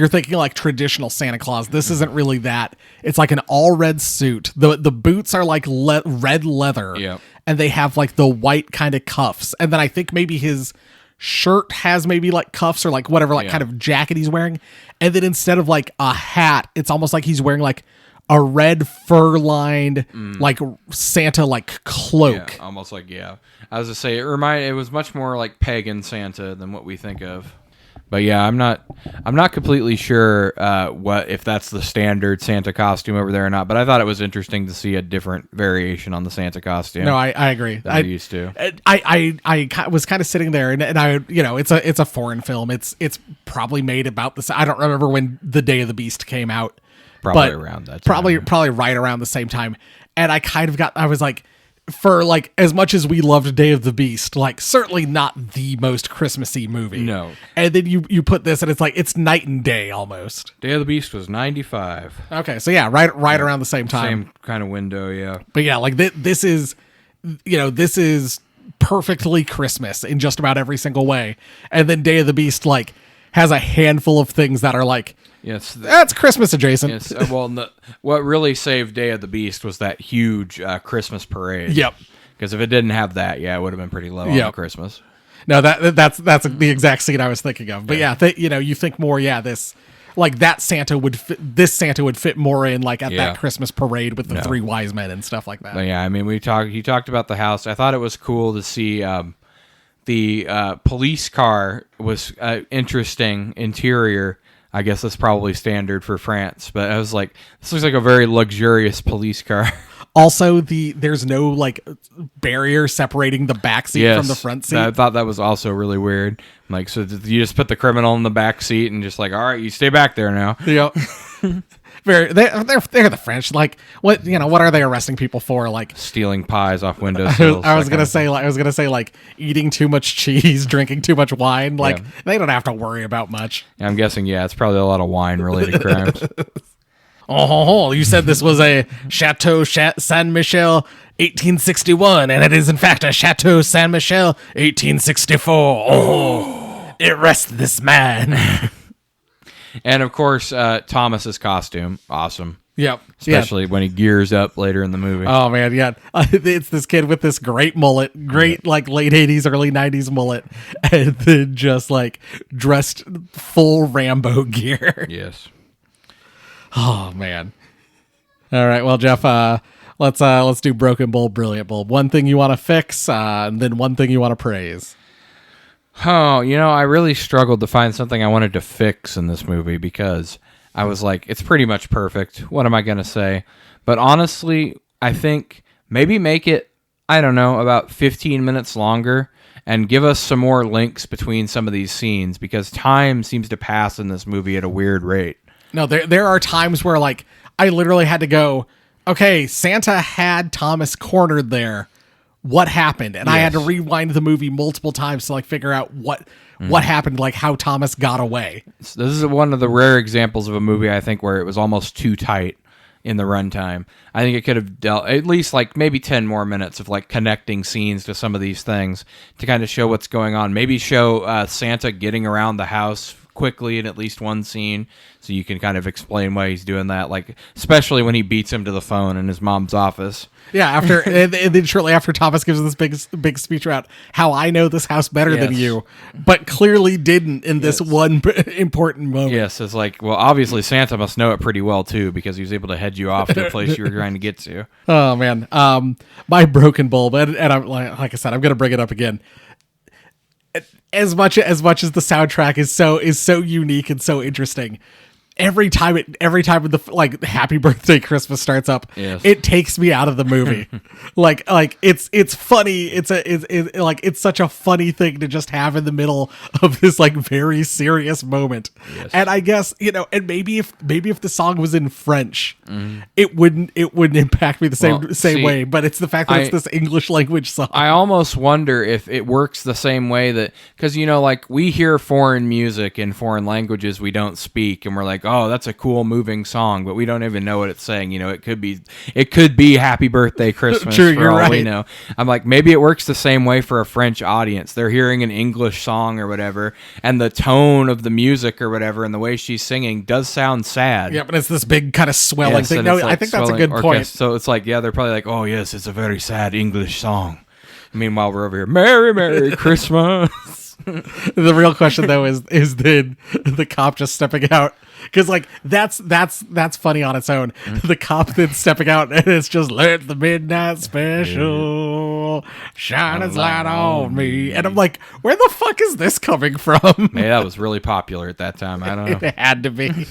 thinking like traditional Santa Claus, this isn't really that. It's like an all red suit. The boots are like red leather, and they have like the white kind of cuffs, and then I think maybe his shirt has maybe like cuffs or like whatever kind of jacket he's wearing, and then instead of like a hat, it's almost like he's wearing like a red fur lined like Santa like cloak. Yeah, almost like I was to say it was much more like pagan Santa than what we think of. But yeah, I'm not completely sure what if that's the standard Santa costume over there or not. But I thought it was interesting to see a different variation on the Santa costume. No, I agree. I used to. I was kind of sitting there, and I it's a foreign film. It's probably made about this. I don't remember when The Day of the Beast came out. Probably around that time. Probably right around the same time. And I was like, for like as much as we loved Day of the Beast, like certainly not the most Christmassy movie. No. And then you put this and it's like it's night and day almost. Day of the Beast was 95. Okay, so yeah, right around the same time. Same kind of window, yeah. But yeah, like this is perfectly Christmas in just about every single way. And then Day of the Beast like has a handful of things that are like, yes, that's Christmas adjacent. Yes, what really saved Day of the Beast was that huge Christmas parade. Yep. Because if it didn't have that, it would have been pretty low on Christmas. No, that's the exact scene I was thinking of. But you think more. Yeah, this Santa would fit more in like at that Christmas parade with the three wise men and stuff like that. But yeah, I mean, he talked about the house. I thought it was cool to see. The police car was interesting interior. I guess that's probably standard for France, but I was like, this looks like a very luxurious police car. Also, there's no like barrier separating the back seat from the front seat. I thought that was also really weird. Like, so you just put the criminal in the back seat and just like, all right, you stay back there now. Yep. They're the French. Like, what are they arresting people for? Like stealing pies off windowsills. I was gonna say like eating too much cheese, drinking too much wine. Like they don't have to worry about much. I'm guessing it's probably a lot of wine related crimes. Oh, you said this was a Chateau Saint Michel 1861, and it is in fact a Chateau Saint Michel 1864. Oh, it rests this man. And of course, Thomas's costume, awesome. Yep. Especially when he gears up later in the movie. Oh man, yeah. It's this kid with this great mullet, like late 80s, early 90s mullet, and then just like dressed full Rambo gear. Yes. Oh man. All right, well, Jeff, let's do broken bulb, brilliant bulb. One thing you want to fix, and then one thing you want to praise. Oh, I really struggled to find something I wanted to fix in this movie because I was like, it's pretty much perfect. What am I going to say? But honestly, I think maybe make it, I don't know, about 15 minutes longer and give us some more links between some of these scenes because time seems to pass in this movie at a weird rate. No, there are times where like I literally had to go, okay, Santa had Thomas cornered there. What happened? And I had to rewind the movie multiple times to like figure out what happened, like how Thomas got away. So this is one of the rare examples of a movie I think where it was almost too tight in the runtime. I think it could have dealt at least like maybe 10 more minutes of like connecting scenes to some of these things to kind of show what's going on. Maybe show Santa getting around the house quickly in at least one scene so you can kind of explain why he's doing that, like especially when he beats him to the phone in his mom's office. Yeah, after and then shortly after Thomas gives this big speech about how I know this house better than you, but clearly didn't in this one important moment. Yes, it's like, well, obviously Santa must know it pretty well too because he was able to head you off to a place you were trying to get to. Oh man, my broken bulb, and I'm like I said, I'm gonna bring it up again. As much as the soundtrack is so unique and so interesting, every time the like Happy Birthday Christmas starts up, it takes me out of the movie. like it's funny. It's such a funny thing to just have in the middle of this like very serious moment. Yes. And I guess, and maybe if the song was in French, it wouldn't impact me the same way. But it's the fact that it's this English language song. I almost wonder if it works the same way that, because like we hear foreign music in foreign languages we don't speak, and we're like, oh, that's a cool moving song, but we don't even know what it's saying. It could be Happy Birthday Christmas. True, for you're all right. we know. I'm like, maybe it works the same way for a French audience. They're hearing an English song or whatever, and the tone of the music or whatever and the way she's singing does sound sad. Yeah, but it's this big kind of swelling thing. No, I think that's a good point. So it's like, they're probably like, oh yes, it's a very sad English song. Meanwhile, we're over here, Merry, Merry Christmas. The real question though is then the cop just stepping out, because like that's funny on its own. The cop then stepping out and it's just let the midnight special shine its light on me, and I'm like, where the fuck is this coming from? Maybe that was really popular at that time. I don't know. It had to be.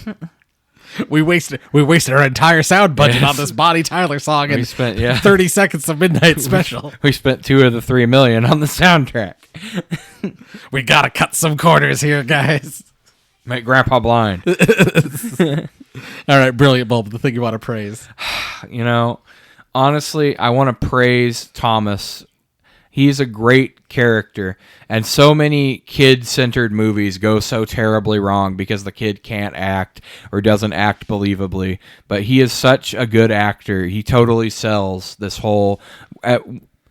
We wasted our entire sound budget on this Bonnie Tyler song and 30 seconds of Midnight Special. We spent $2 of the $3 million on the soundtrack. We gotta cut some corners here, guys. Make Grandpa blind. All right, brilliant bulb. The thing you want to praise. Honestly, I want to praise Thomas. He's a great character, and so many kid-centered movies go so terribly wrong because the kid can't act or doesn't act believably, but he is such a good actor. He totally sells this whole...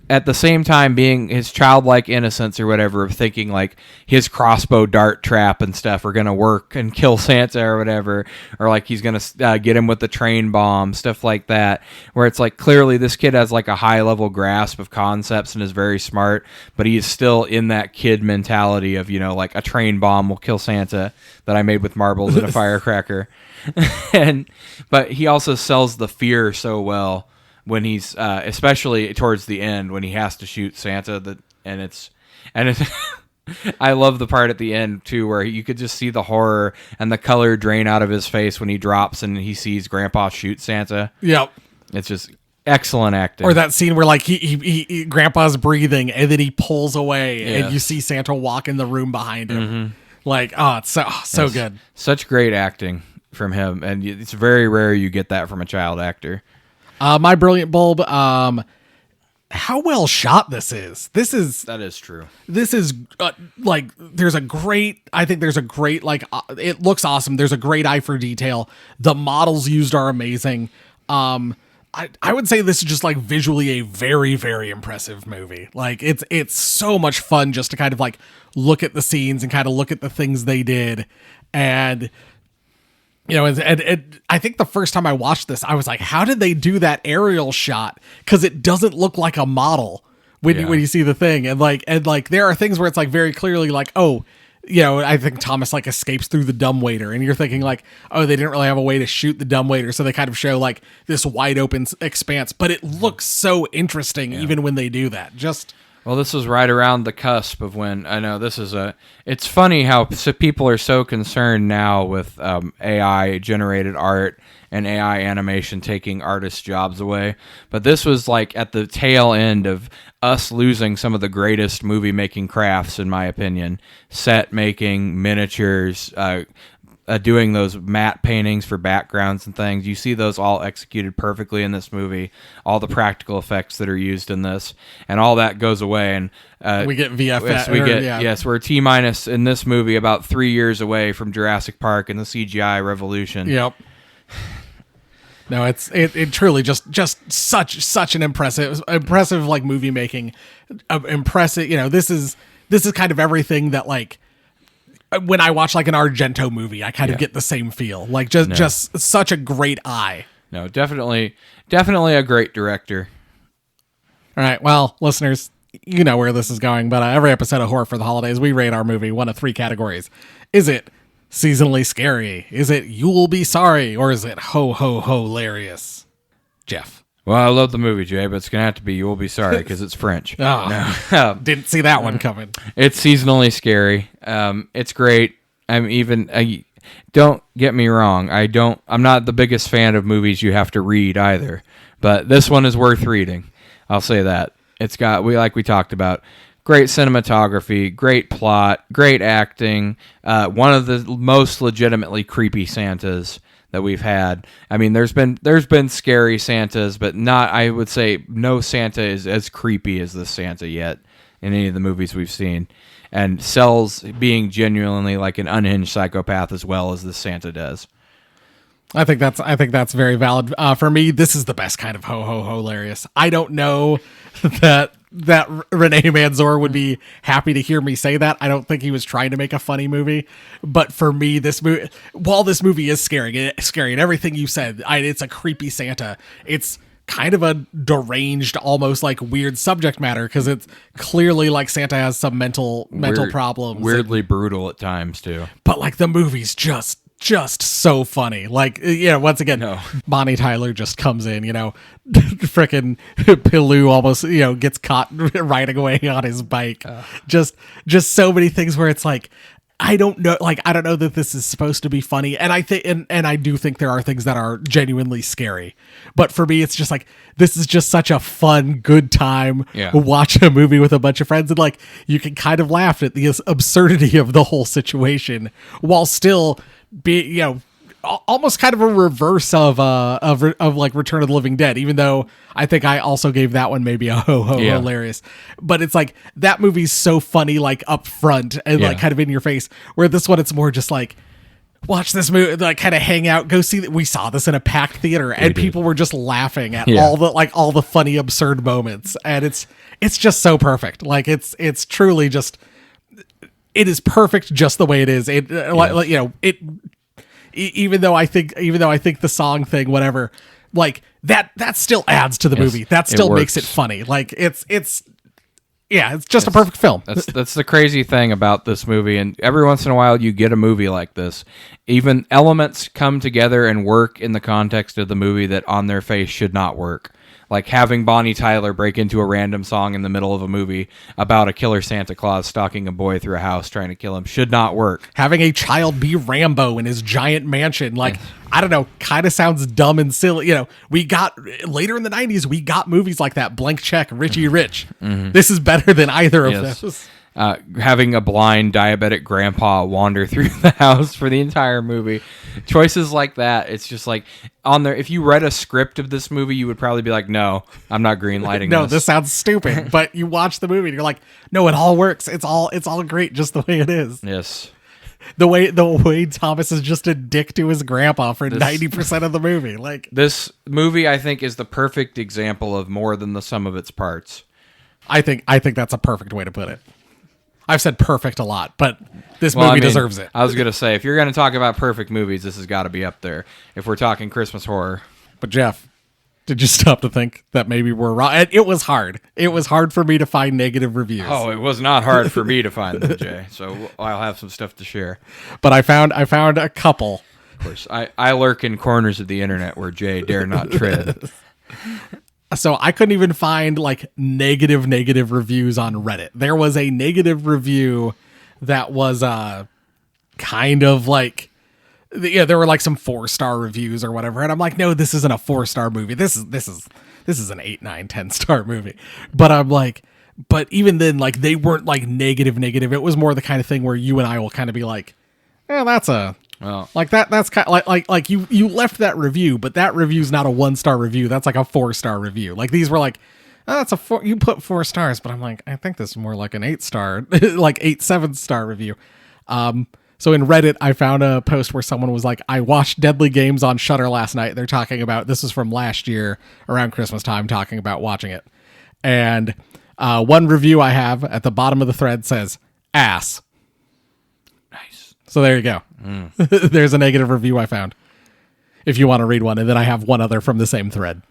At the same time being his childlike innocence or whatever of thinking like his crossbow dart trap and stuff are going to work and kill Santa or whatever, or like he's going to get him with the train bomb, stuff like that, where it's like clearly this kid has like a high level grasp of concepts and is very smart, but he is still in that kid mentality of, like a train bomb will kill Santa that I made with marbles and a firecracker. But he also sells the fear so well when he's especially towards the end when he has to shoot Santa, and it's I love the part at the end too where you could just see the horror and the color drain out of his face when he drops and he sees Grandpa shoot Santa. Yep. It's just excellent acting. Or that scene where like he Grandpa's breathing and then he pulls away and you see Santa walk in the room behind him. Mm-hmm. Like, it's so good. Such great acting from him, and it's very rare you get that from a child actor. My brilliant bulb, how well shot this is. That is true. This is like there's a great like it looks awesome. There's a great eye for detail. The models used are amazing. I would say this is just like visually a very, very impressive movie. Like it's so much fun just to kind of like look at the scenes and kind of look at the things they did. And you know, and I think the first time I watched this, I was like, how did they do that aerial shot? Because it doesn't look like a model when you see the thing. And like there are things where it's like very clearly like, oh, you know, I think Thomas like escapes through the dumbwaiter, and you're thinking like, oh, they didn't really have a way to shoot the dumbwaiter, so they kind of show like this wide open expanse, but it looks so interesting even when they do that. Well, this is right around the cusp of when I know this is it's funny how people are so concerned now with AI generated art and AI animation taking artists' jobs away. But this was like at the tail end of us losing some of the greatest movie making crafts, in my opinion. Set making, miniatures, doing those matte paintings for backgrounds and things. You see those all executed perfectly in this movie. All the practical effects that are used in this, and all that goes away. And we get VFX. Yes, we're T- in this movie about 3 years away from Jurassic Park and the CGI revolution. Yep. No, it truly just such an impressive like movie making, impressive. You know, this is kind of everything that like. When I watch like an Argento movie, I kind of get the same feel. Like just such a great eye. No, definitely a great director. All right, well, listeners, you know where this is going, but every episode of Horror for the Holidays, we rate our movie one of three categories. Is it seasonally scary? Is it you'll be sorry? Or is it ho ho ho hilarious? Jeff. Well, I love the movie, Jay, but it's going to have to be You Will Be Sorry because it's French. Didn't see that one coming. It's seasonally scary. It's great. Don't get me wrong. I'm not the biggest fan of movies you have to read either, but this one is worth reading. I'll say that. It's got, like we talked about, great cinematography, great plot, great acting, one of the most legitimately creepy Santas that we've had. I mean, there's been scary Santas, but not, I would say no Santa is as creepy as this Santa yet in any of the movies we've seen. And sells being genuinely like an unhinged psychopath as well as this Santa does. I think that's very valid. For me, this is the best kind of ho ho ho hilarious. I don't know that Renee Manzor would be happy to hear me say that. I don't think he was trying to make a funny movie, but for me, while this movie is scary and everything you said, it's a creepy Santa. It's kind of a deranged, almost like weird subject matter because it's clearly like Santa has some mental problems. Weirdly brutal at times too. But like the movie's just so funny. Like, once again, Bonnie Tyler just comes in, frickin' Pilou almost, gets caught riding away on his bike. Just so many things where it's like, I don't know that this is supposed to be funny. And I think, and I do think there are things that are genuinely scary, but for me, it's just like, this is just such a fun, good time. Watch a movie with a bunch of friends and like, you can kind of laugh at the absurdity of the whole situation while still be almost kind of a reverse of like Return of the Living Dead, even though I think I also gave that one maybe a ho hilarious. But it's like that movie's so funny, like up front and like kind of in your face, where this one it's more just like watch this movie, like kind of hang out, go see that. We saw this in a packed theater and people were just laughing at all the funny absurd moments, and it's just so perfect. Like it's truly just. It is perfect just the way it is. Even though I think the song thing, whatever, like that still adds to the movie. That still makes it funny. Like it's just a perfect film. That's the crazy thing about this movie. And every once in a while you get a movie like this. Even elements come together and work in the context of the movie that on their face should not work. Like having Bonnie Tyler break into a random song in the middle of a movie about a killer Santa Claus stalking a boy through a house trying to kill him should not work. Having a child be Rambo in his giant mansion, like, I don't know, kind of sounds dumb and silly. We got, later in the 90s, we got movies like that. Blank Check, Richie Rich. Mm-hmm. This is better than either of those. Having a blind diabetic grandpa wander through the house for the entire movie. Choices like that. It's just like on there. If you read a script of this movie, you would probably be like, no, I'm not greenlighting No, this sounds stupid. But you watch the movie and you're like, no, it all works. It's all great just the way it is. Yes. The way Thomas is just a dick to his grandpa for 90% of the movie. Like, this movie, I think, is the perfect example of more than the sum of its parts. I think that's a perfect way to put it. I've said perfect a lot, but this movie deserves it. I was going to say, if you're going to talk about perfect movies, this has got to be up there. If we're talking Christmas horror. But Jeff, did you stop to think that maybe we're wrong? It was hard. It was hard for me to find negative reviews. Oh, it was not hard for me to find them, Jay. So I'll have some stuff to share. But I found a couple. Of course, I lurk in corners of the internet where Jay dare not tread. So I couldn't even find like negative reviews on Reddit. There was a negative review that was kind of like, yeah, there were like some 4-star reviews or whatever, and I'm like, no, this isn't a 4-star movie. This is an 8, 9, 10-star movie. But I'm like, but even then, like, they weren't like negative. It was more the kind of thing where you and I will kind of be like, that's a. Well, Like that's kind of like you left that review, but that review's not a 1-star review. That's like a 4-star review. Like these were like, that's a 4. You put 4 stars, but I'm like, I think this is more like an 8-star, like 7-star review. So in Reddit, I found a post where someone was like, I watched Deadly Games on Shudder last night. They're talking about, this is from last year around Christmas time, talking about watching it. And one review I have at the bottom of the thread says ass. nice. So there you go. There's a negative review I found, if you want to read one. And then I have one other from the same thread.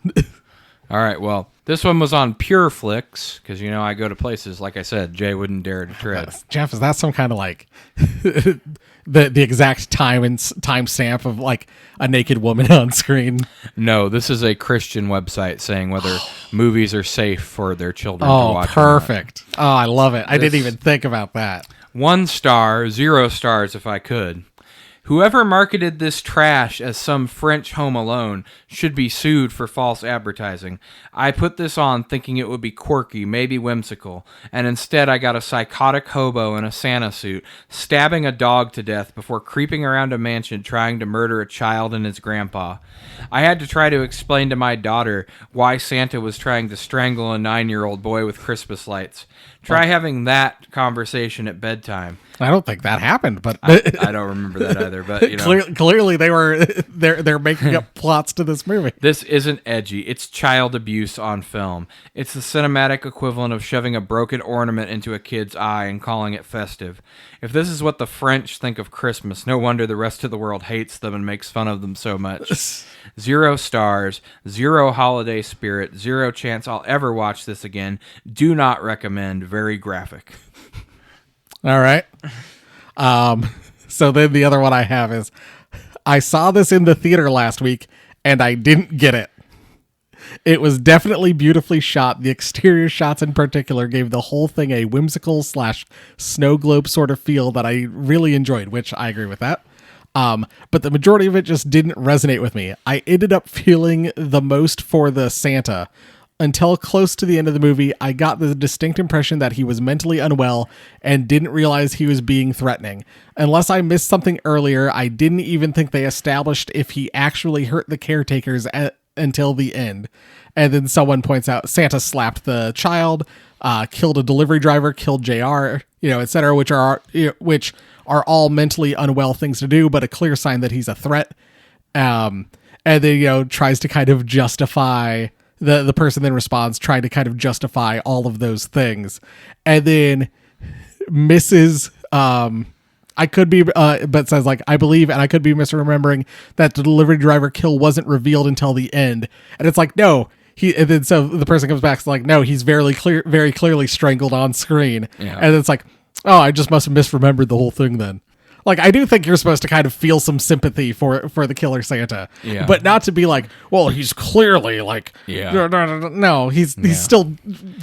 All right, well, this one was on PureFlix, because, you know, I go to places, like I said, Jay wouldn't dare to tread. Jeff, is that some kind of like the exact time stamp of like a naked woman on screen? No, this is a Christian website saying whether movies are safe for their children to watch. Oh, perfect. Oh, I love it. I didn't even think about that. 1 star, 0 stars if I could. Whoever marketed this trash as some French Home Alone should be sued for false advertising. I put this on thinking it would be quirky, maybe whimsical, and instead I got a psychotic hobo in a Santa suit stabbing a dog to death before creeping around a mansion trying to murder a child and his grandpa. I had to try to explain to my daughter why Santa was trying to strangle a 9-year-old boy with Christmas lights. Try having that conversation at bedtime. I don't think that happened, but I don't remember that either. But you know, clearly they were they're making up plots to this movie. This isn't edgy. It's child abuse on film. It's the cinematic equivalent of shoving a broken ornament into a kid's eye and calling it festive. If this is what the French think of Christmas, no wonder the rest of the world hates them and makes fun of them so much. 0 stars, 0 holiday spirit, 0 chance I'll ever watch this again. Do not recommend. Very graphic. All right. So then the other one I have is, I saw this in the theater last week and I didn't get it. It was definitely beautifully shot. The exterior shots in particular gave the whole thing a whimsical / snow globe sort of feel that I really enjoyed, which I agree with that. But the majority of it just didn't resonate with me. I ended up feeling the most for the Santa. Until close to the end of the movie, I got the distinct impression that he was mentally unwell and didn't realize he was being threatening. Unless I missed something earlier, I didn't even think they established if he actually hurt the caretakers until the end. And then someone points out Santa slapped the child, killed a delivery driver, killed JR, etc., which are all mentally unwell things to do, but a clear sign that he's a threat. And then, tries to kind of justify... The person then responds, trying to kind of justify all of those things, and then misses. I could be, but says like, I believe, and I could be misremembering that the delivery driver kill wasn't revealed until the end, and it's like, no, and then so the person comes back, like, no, he's very clearly strangled on screen, and it's like, oh, I just must have misremembered the whole thing then. Like, I do think you're supposed to kind of feel some sympathy for the killer Santa, but not to be like, well, he's clearly like, no, he's still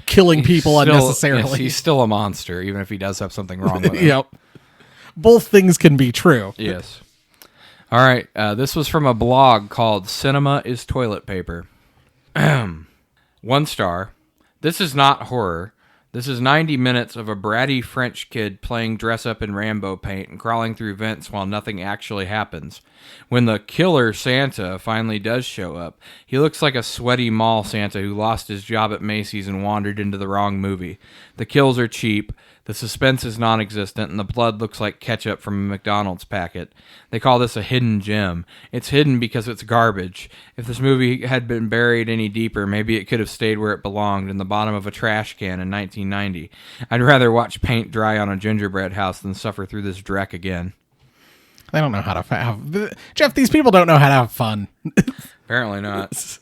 killing people unnecessarily. Yes, he's still a monster, even if he does have something wrong with him. Yep. Both things can be true. Yes. All right. This was from a blog called Cinema is Toilet Paper. 1 star. This is not horror. This is 90 minutes of a bratty French kid playing dress up in Rambo paint and crawling through vents while nothing actually happens. When the killer Santa finally does show up, he looks like a sweaty mall Santa who lost his job at Macy's and wandered into the wrong movie. The kills are cheap, the suspense is non-existent, and the blood looks like ketchup from a McDonald's packet. They call this a hidden gem. It's hidden because it's garbage. If this movie had been buried any deeper, maybe it could have stayed where it belonged, in the bottom of a trash can in 1990. I'd rather watch paint dry on a gingerbread house than suffer through this dreck again. They don't know how to have... Jeff, these people don't know how to have fun. Apparently not.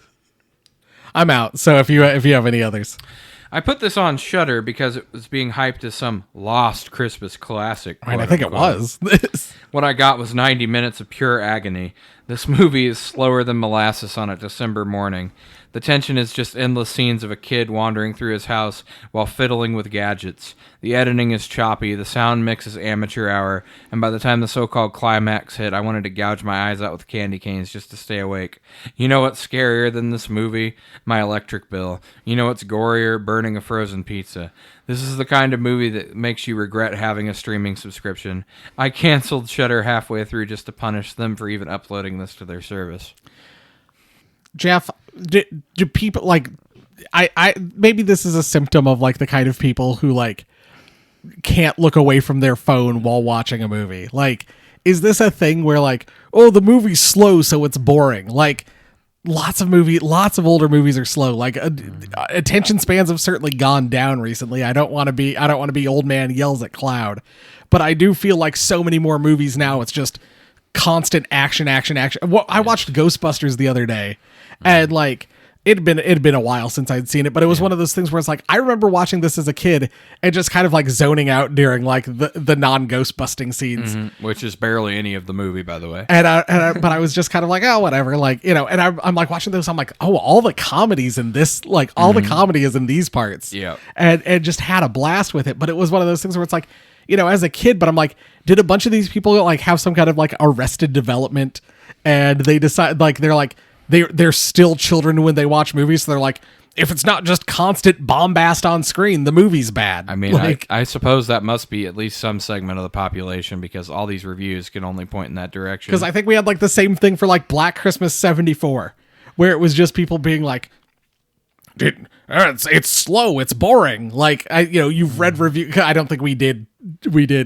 I'm out. So if you have any others... I put this on Shudder because it was being hyped as some lost Christmas classic. I think it was. What I got was 90 minutes of pure agony. This movie is slower than molasses on a December morning. The tension is just endless scenes of a kid wandering through his house while fiddling with gadgets. The editing is choppy, the sound mix is amateur hour, and by the time the so-called climax hit, I wanted to gouge my eyes out with candy canes just to stay awake. You know what's scarier than this movie? My electric bill. You know what's gorier? Burning a frozen pizza. This is the kind of movie that makes you regret having a streaming subscription. I canceled Shudder halfway through just to punish them for even uploading this to their service. Jeff, do people like I maybe this is a symptom of like the kind of people who like can't look away from their phone while watching a movie. Like, is this a thing where like, oh, the movie's slow so it's boring? Like lots of older movies are slow. Like attention spans have certainly gone down recently. I don't want to be old man yells at cloud, but I do feel like so many more movies now it's just constant action. Well, I watched Ghostbusters the other day, and like it'd been a while since I'd seen it, but it was one of those things where it's like I remember watching this as a kid and just kind of like zoning out during like the non-ghost busting scenes, which is barely any of the movie, by the way. But I was just kind of like, oh, whatever, like, you know. And I'm like watching those, I'm like, oh, all the comedies in this, like all the comedy is in these parts, yeah, and just had a blast with it. But it was one of those things where it's like, you know, as a kid, but I'm like, did a bunch of these people like have some kind of like Arrested Development, and they decide like they're still children when they watch movies, so they're like, if it's not just constant bombast on screen, the movie's bad. I mean, like, I suppose that must be at least some segment of the population, because all these reviews can only point in that direction. Because I think we had like the same thing for like Black Christmas '74, where it was just people being like, it's slow, it's boring. Like, you've read review. I don't think we did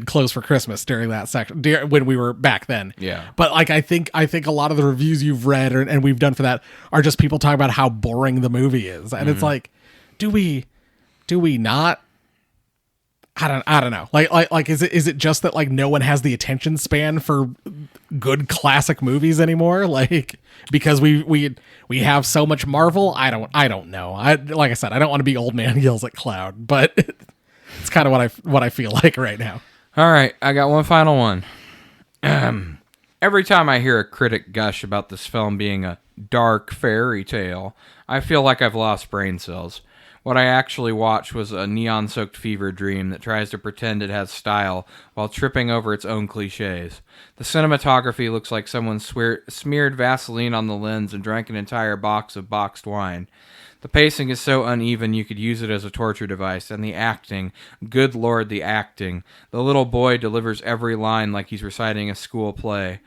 Close for Christmas during that section when we were back then. Yeah. But like, I think a lot of the reviews you've read and we've done for that are just people talking about how boring the movie is, and it's like, do we not? I don't know. Like, is it just that like no one has the attention span for good classic movies anymore? Like, because we have so much Marvel. I don't know. Like I said, I don't want to be old man yells at cloud, but it's kind of what I feel like right now. All right, I got one final one. Every time I hear a critic gush about this film being a dark fairy tale, I feel like I've lost brain cells. What I actually watched was a neon-soaked fever dream that tries to pretend it has style while tripping over its own cliches. The cinematography looks like someone smeared Vaseline on the lens and drank an entire box of boxed wine. The pacing is so uneven you could use it as a torture device, and the acting, good lord, the acting. The little boy delivers every line like he's reciting a school play.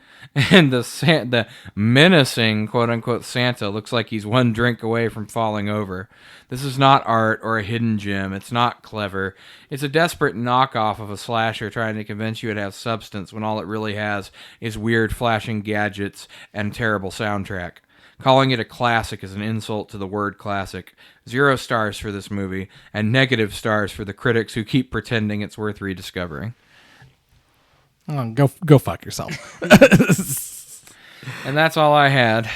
And the menacing quote-unquote Santa looks like he's one drink away from falling over. This is not art or a hidden gem. It's not clever. It's a desperate knockoff of a slasher trying to convince you it has substance when all it really has is weird flashing gadgets and terrible soundtrack. Calling it a classic is an insult to the word classic. 0 stars for this movie, and negative stars for the critics who keep pretending it's worth rediscovering. Oh, go fuck yourself. And that's all I had.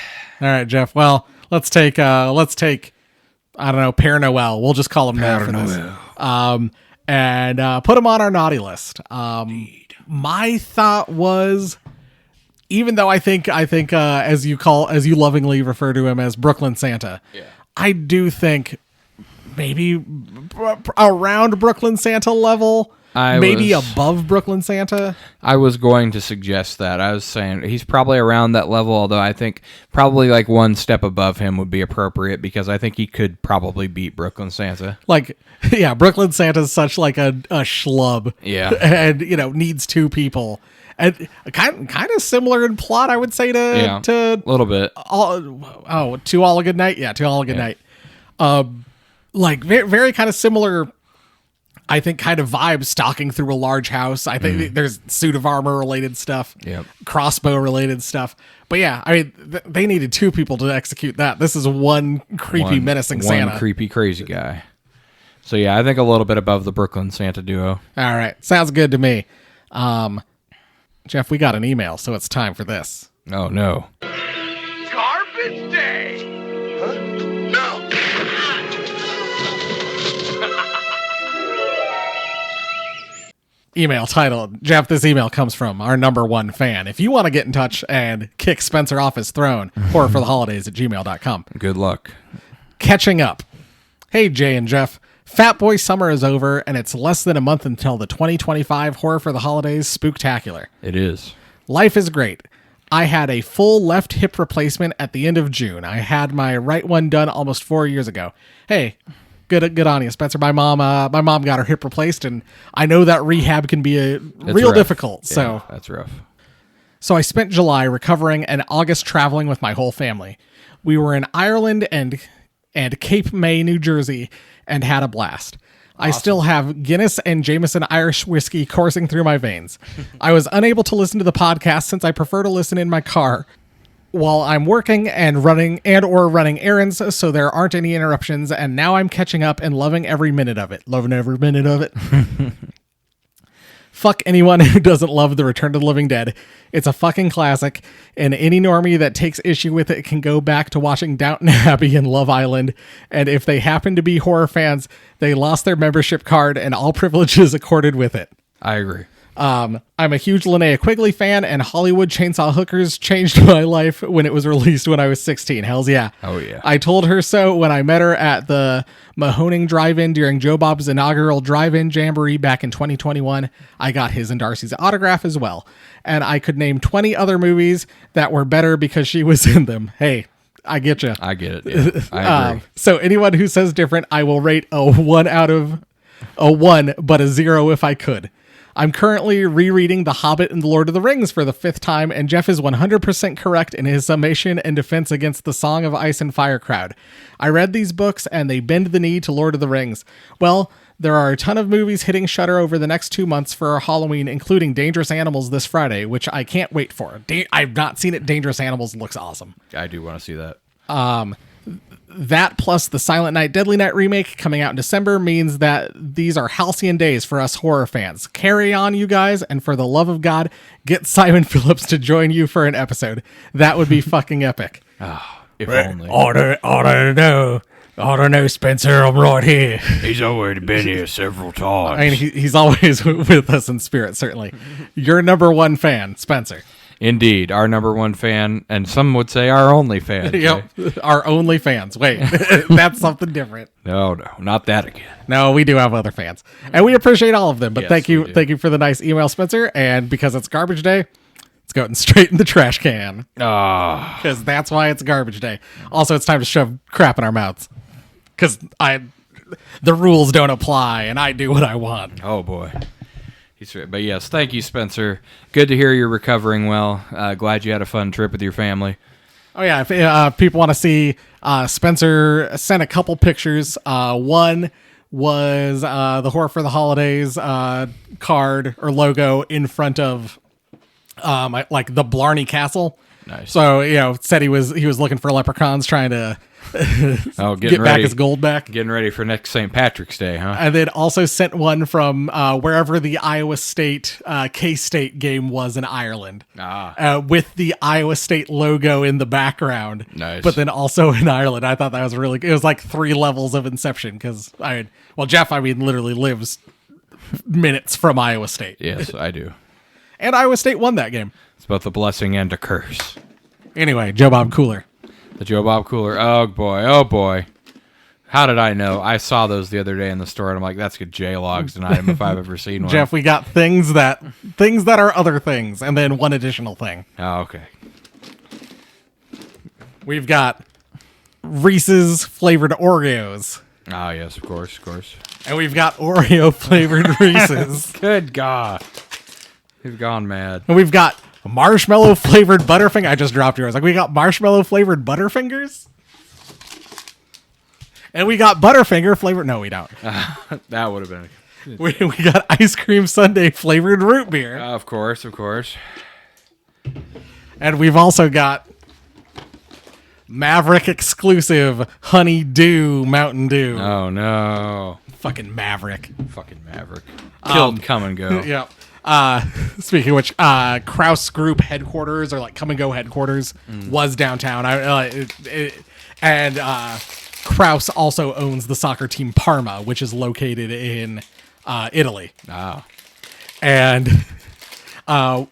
All right, Jeff. Well, let's take I don't know, Père Noël. We'll just call him that for this. And put him on our naughty list. My thought was, even though I think as you lovingly refer to him as Brooklyn Santa, yeah. I do think maybe around Brooklyn Santa level, maybe above Brooklyn Santa. I was going to suggest that. I was saying he's probably around that level, although I think probably like one step above him would be appropriate because I think he could probably beat Brooklyn Santa. Like, yeah, Brooklyn Santa's such like a schlub. Yeah. And, needs two people. And kind of similar in plot, I would say, to a little bit. To All a Good Night? Yeah, To All a Good Night. Like, very, very kind of similar, I think, kind of vibe, stalking through a large house. I think there's suit of armor related stuff, crossbow related stuff. But yeah, I mean, they needed two people to execute that. This is one creepy, menacing Santa. One creepy, crazy guy. So yeah, I think a little bit above the Brooklyn Santa duo. All right. Sounds good to me. Jeff, we got an email, so it's time for this. Oh, no. Garbage day! Huh? No! Email titled, Jeff, this email comes from our number one fan. If you want to get in touch and kick Spencer off his throne, horrorfortheholidays@gmail.com. Good luck. Catching up. Hey, Jay and Jeff. Fat Boy Summer is over, and it's less than a month until the 2025 Horror for the Holidays Spooktacular. It is. Life is great. I had a full left hip replacement at the end of June. I had my right one done almost 4 years ago. Hey, good on you, Spencer. My mom got her hip replaced, and I know that rehab can be real difficult. Yeah, so that's rough. So I spent July recovering and August traveling with my whole family. We were in Ireland and Cape May, New Jersey, and had a blast. Awesome. I still have Guinness and Jameson Irish whiskey coursing through my veins. I was unable to listen to the podcast since I prefer to listen in my car while I'm working and running errands, so there aren't any interruptions, and now I'm catching up and loving every minute of it. Loving every minute of it. Fuck anyone who doesn't love The Return to the Living Dead. It's a fucking classic, and any normie that takes issue with it can go back to watching Downton Abbey and Love Island, and if they happen to be horror fans, they lost their membership card and all privileges accorded with it. I agree. I'm a huge Linnea Quigley fan, and Hollywood Chainsaw Hookers changed my life when it was released when I was 16. Hells yeah. Oh yeah. I told her so when I met her at the Mahoning Drive-In during Joe Bob's inaugural Drive-In Jamboree back in 2021. I got his and Darcy's autograph as well. And I could name 20 other movies that were better because she was in them. Hey, I get you. I get it. Yeah. I agree. So anyone who says different, I will rate a 1 out of a 1, but a 0 if I could. I'm currently rereading The Hobbit and The Lord of the Rings for the 5th time, and Jeff is 100% correct in his summation and defense against the Song of Ice and Fire crowd. I read these books, and they bend the knee to Lord of the Rings. Well, there are a ton of movies hitting Shudder over the next 2 months for Halloween, including Dangerous Animals this Friday, which I can't wait for. I've not seen it. Dangerous Animals looks awesome. I do want to see that. That plus the Silent Night, Deadly Night remake coming out in December means that these are halcyon days for us horror fans. Carry on, you guys, and for the love of God, get Simon Phillips to join you for an episode. That would be fucking epic. If only. I don't know, Spencer, I'm right here. He's already been here several times. I mean, he's always with us in spirit, certainly. Your number one fan, Spencer. Indeed, our number one fan, and some would say our only fan. Yep, our only fans. Wait, that's something different. No, not that again. No, we do have other fans, and we appreciate all of them. But Yes, thank we do. you for the nice email, Spencer. And because it's garbage day, it's going straight in the trash can. Because that's why it's garbage day. Also, it's time to shove crap in our mouths. Because the rules don't apply, and I do what I want. Oh boy. But yes, thank you, Spencer. Good to hear you're recovering well. Glad you had a fun trip with your family. Oh yeah, if people want to see, Spencer sent a couple pictures. One was the Horror for the Holidays card or logo in front of like the Blarney Castle. Nice. So said he was looking for leprechauns, trying to get back his gold back. Getting ready for next St. Patrick's Day, huh? And then also sent one from wherever the Iowa State K-State game was in Ireland, with the Iowa State logo in the background. Nice. But then also in Ireland. I thought that was really good. It was like 3 levels of Inception because Jeff, literally lives minutes from Iowa State. Yes, I do. And Iowa State won that game. It's both a blessing and a curse. Anyway, Joe Bob Cooler. The Joe Bob Cooler. Oh boy. How did I know? I saw those the other day in the store, and I'm like, that's good J-Logs tonight if I've ever seen one. Jeff, we got things that are other things, and then one additional thing. Oh, okay. We've got Reese's flavored Oreos, Oh, yes, of course, of course. and we've got Oreo flavored Reese's, Good God. You've gone mad. and we've got marshmallow flavored Butterfinger. I just dropped yours. Like, we got marshmallow flavored Butterfingers, and we got Butterfinger flavored. No, we don't. That would have been... We got ice cream sundae flavored root beer, Of course, of course. and we've also got Maverick exclusive Honey Dew Mountain Dew. Oh, no. Fucking Maverick. Fucking Maverick. Killed Come and Go. Yeah. Speaking of which, Kraus Group headquarters, or like Come and Go headquarters, was downtown. And Kraus also owns the soccer team Parma, which is located in Italy. Oh. And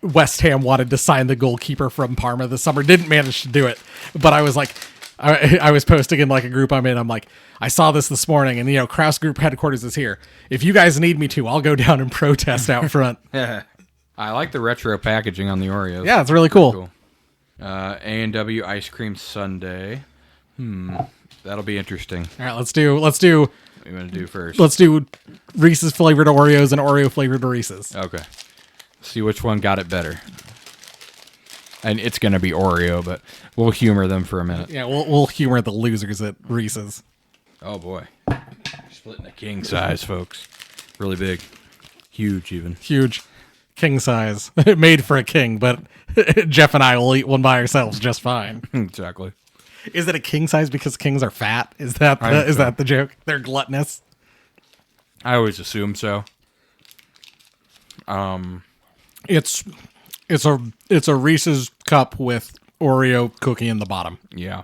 West Ham wanted to sign the goalkeeper from Parma this summer. Didn't manage to do it, but I was like, I was posting in like a group I'm in. I'm like, I saw this morning, and Kraus Group headquarters is here. If you guys need me to, I'll go down and protest out front. I like the retro packaging on the Oreos. Yeah, it's really cool. A&W Ice Cream Sundae. That'll be interesting. All right, let's do What are you going to do first? let's do Reese's flavored Oreos and Oreo flavored Reese's. Okay. See which one got it better. And it's going to be Oreo, but we'll humor them for a minute. Yeah, we'll humor the losers at Reese's. Oh, boy. Splitting a king size, folks. Really big. Huge, even. Huge, king size, made for a king, but Jeff and I will eat one by ourselves just fine. Exactly. Is it a king size because kings are fat? Is that the joke? They're gluttonous. I always assume so. It's a Reese's cup with Oreo cookie in the bottom. Yeah.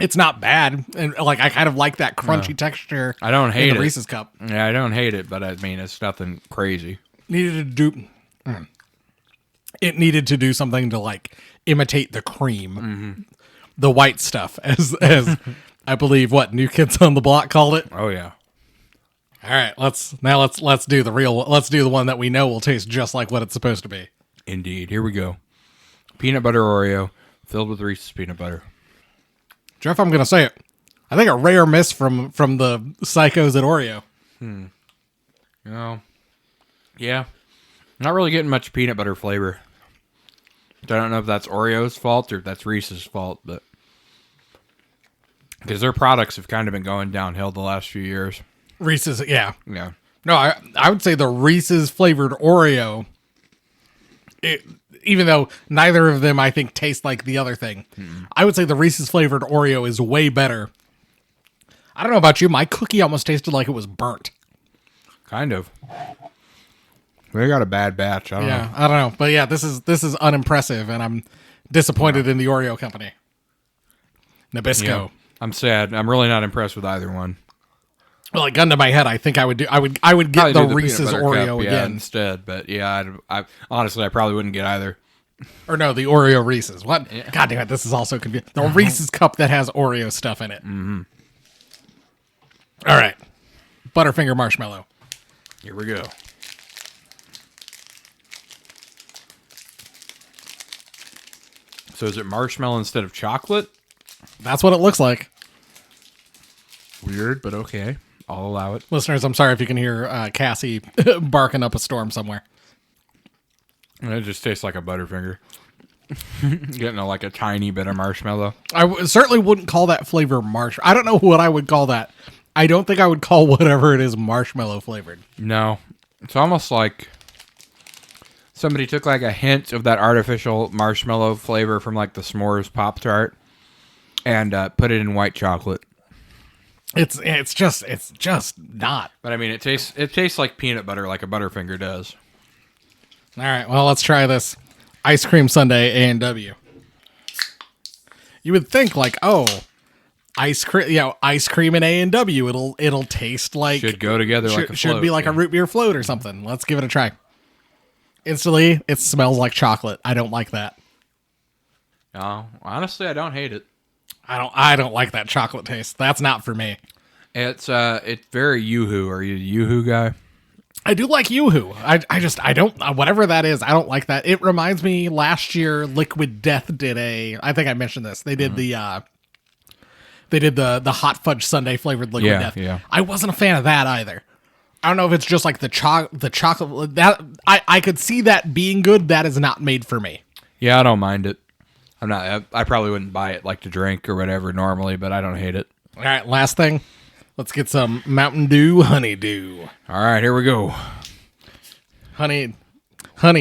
It's not bad, and like I kind of like that crunchy texture. I don't hate in the it. Reese's cup. Yeah, I don't hate it, but I mean, it's nothing crazy. It needed to do something to like imitate the cream, the white stuff, as I believe what New Kids on the Block called it. Oh, yeah. All right, let's do the real one. Let's do the one that we know will taste just like what it's supposed to be. Indeed. Here we go. Peanut butter Oreo filled with Reese's peanut butter. Jeff, I'm gonna say it. I think a rare miss from the psychos at Oreo. Yeah. Not really getting much peanut butter flavor. I don't know if that's Oreo's fault or if that's Reese's fault, but because their products have kind of been going downhill the last few years. Reese's, yeah. Yeah. No, I would say the Reese's flavored Oreo, even though neither of them I think taste like the other thing, I would say the Reese's flavored Oreo is way better. I don't know about you, my cookie almost tasted like it was burnt. Kind of. They got a bad batch. I don't know. I don't know, but yeah, this is unimpressive, and I'm disappointed in the Oreo company. Nabisco. Yeah. I'm sad. I'm really not impressed with either one. Well, like gun to my head, I think I would get Probably the do peanut Reese's butter Oreo cup, again. instead. But yeah, I honestly, I probably wouldn't get either. Or no, the Oreo Reese's. What? Yeah. God damn it, this is also confusing. The Reese's cup that has Oreo stuff in it. Mm-hmm. All right. Butterfinger marshmallow. Here we go. So is it marshmallow instead of chocolate? That's what it looks like. Weird, but okay. I'll allow it. Listeners, I'm sorry if you can hear Cassie barking up a storm somewhere. It just tastes like a Butterfinger. Getting like a tiny bit of marshmallow. I certainly wouldn't call that flavor I don't know what I would call that. I don't think I would call whatever it is marshmallow flavored. No. It's almost like somebody took like a hint of that artificial marshmallow flavor from like the S'mores Pop-Tart and put it in white chocolate. It's just not. But I mean, it tastes like peanut butter, like a Butterfinger does. All right, well, let's try this ice cream sundae A&W. You would think like, oh, ice cream and A&W, it'll taste like Should go together like a should float, be like a root beer float or something. Let's give it a try. Instantly, it smells like chocolate. I don't like that. No, honestly, I don't hate it. I don't like that chocolate taste. That's not for me. It's very Yoo-hoo. Are you a Yoo-hoo guy? I do like Yoo-hoo. I don't, whatever that is, I don't like that. It reminds me, last year, Liquid Death did I think I mentioned this. They did the hot fudge sundae flavored Liquid Death. Yeah. I wasn't a fan of that either. I don't know if it's just like the chocolate, that I could see that being good. That is not made for me. Yeah, I don't mind it. I probably wouldn't buy it like to drink or whatever normally, but I don't hate it. All right, last thing. Let's get some Mountain Dew Honeydew. All right, here we go. Honey,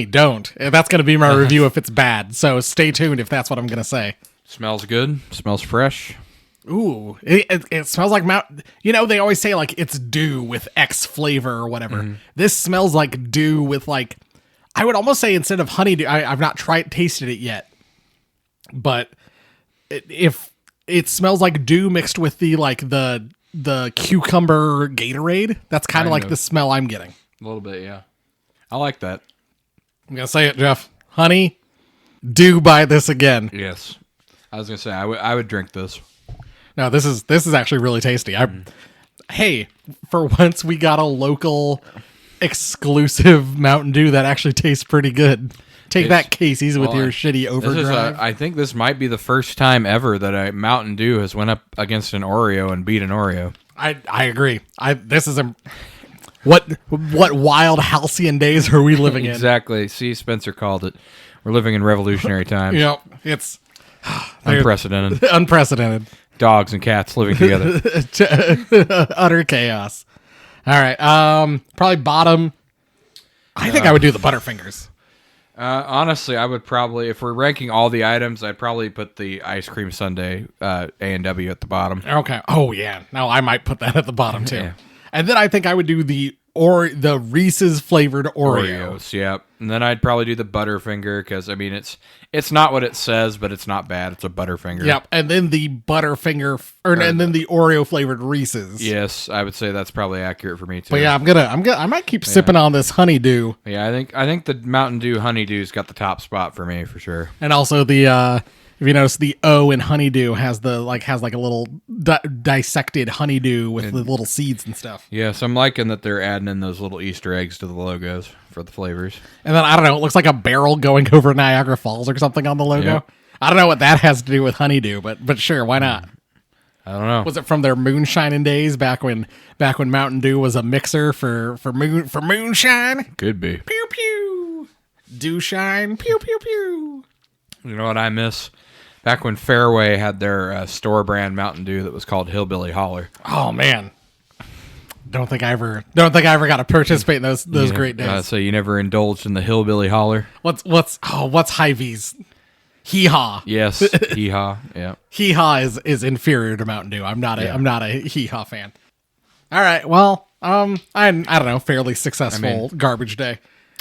don't. That's going to be my review if it's bad. So stay tuned if that's what I'm going to say. Smells good. Smells fresh. Ooh, it smells like they always say like it's dew with X flavor or whatever. Mm-hmm. This smells like dew with like, I would almost say instead of honeydew, I've not tasted it yet, but if it smells like dew mixed with the cucumber Gatorade, that's kind of like the smell I'm getting. A little bit, yeah. I like that. I'm going to say it, Jeff. Honey, do buy this again. Yes. I was going to say, I would drink this. No, this is actually really tasty. Hey, for once we got a local exclusive Mountain Dew that actually tastes pretty good. Take that, Casey's, with your shitty Overdrive. I think this might be the first time ever that a Mountain Dew has went up against an Oreo and beat an Oreo. I agree. This is what wild halcyon days are we living in? Exactly. See, Spencer called it. We're living in revolutionary times. It's Unprecedented. unprecedented. Dogs and cats living together. Utter chaos. All right. Probably bottom. I think I would do the Butterfingers. Honestly, I would probably, if we're ranking all the items, I'd probably put the ice cream sundae A&W at the bottom. Okay. Oh yeah. No, I might put that at the bottom too. Yeah. And then I think I would do the Reese's flavored Oreos. Yep. And then I'd probably do the Butterfinger because I mean it's not what it says, but it's not bad. It's a Butterfinger. Yep. And then the Butterfinger, and then the Oreo flavored Reese's. Yes, I would say that's probably accurate for me too. But yeah, I might keep sipping on this honeydew. Yeah, I think the Mountain Dew Honeydew's got the top spot for me for sure. And also the if you notice, the O in honeydew has a little dissected honeydew with the little seeds and stuff. Yes, I'm liking that they're adding in those little Easter eggs to the logos for the flavors. And then I don't know, it looks like a barrel going over Niagara Falls or something on the logo. Yep. I don't know what that has to do with honeydew, but sure, why not? I don't know. Was it from their moonshining days back when Mountain Dew was a mixer for moonshine? Could be. Pew pew. Dew shine. Pew pew pew. You know what I miss? Back when Fairway had their store brand Mountain Dew that was called Hillbilly Holler. Oh man. Don't think I ever got to participate in those great days. So you never indulged in the Hillbilly Holler? What's Hy-Vee's? Hee haw. Yes, hee haw. Yeah. Hee haw is inferior to Mountain Dew. I'm not a hee haw fan. All right. Well, I don't know, fairly successful garbage day.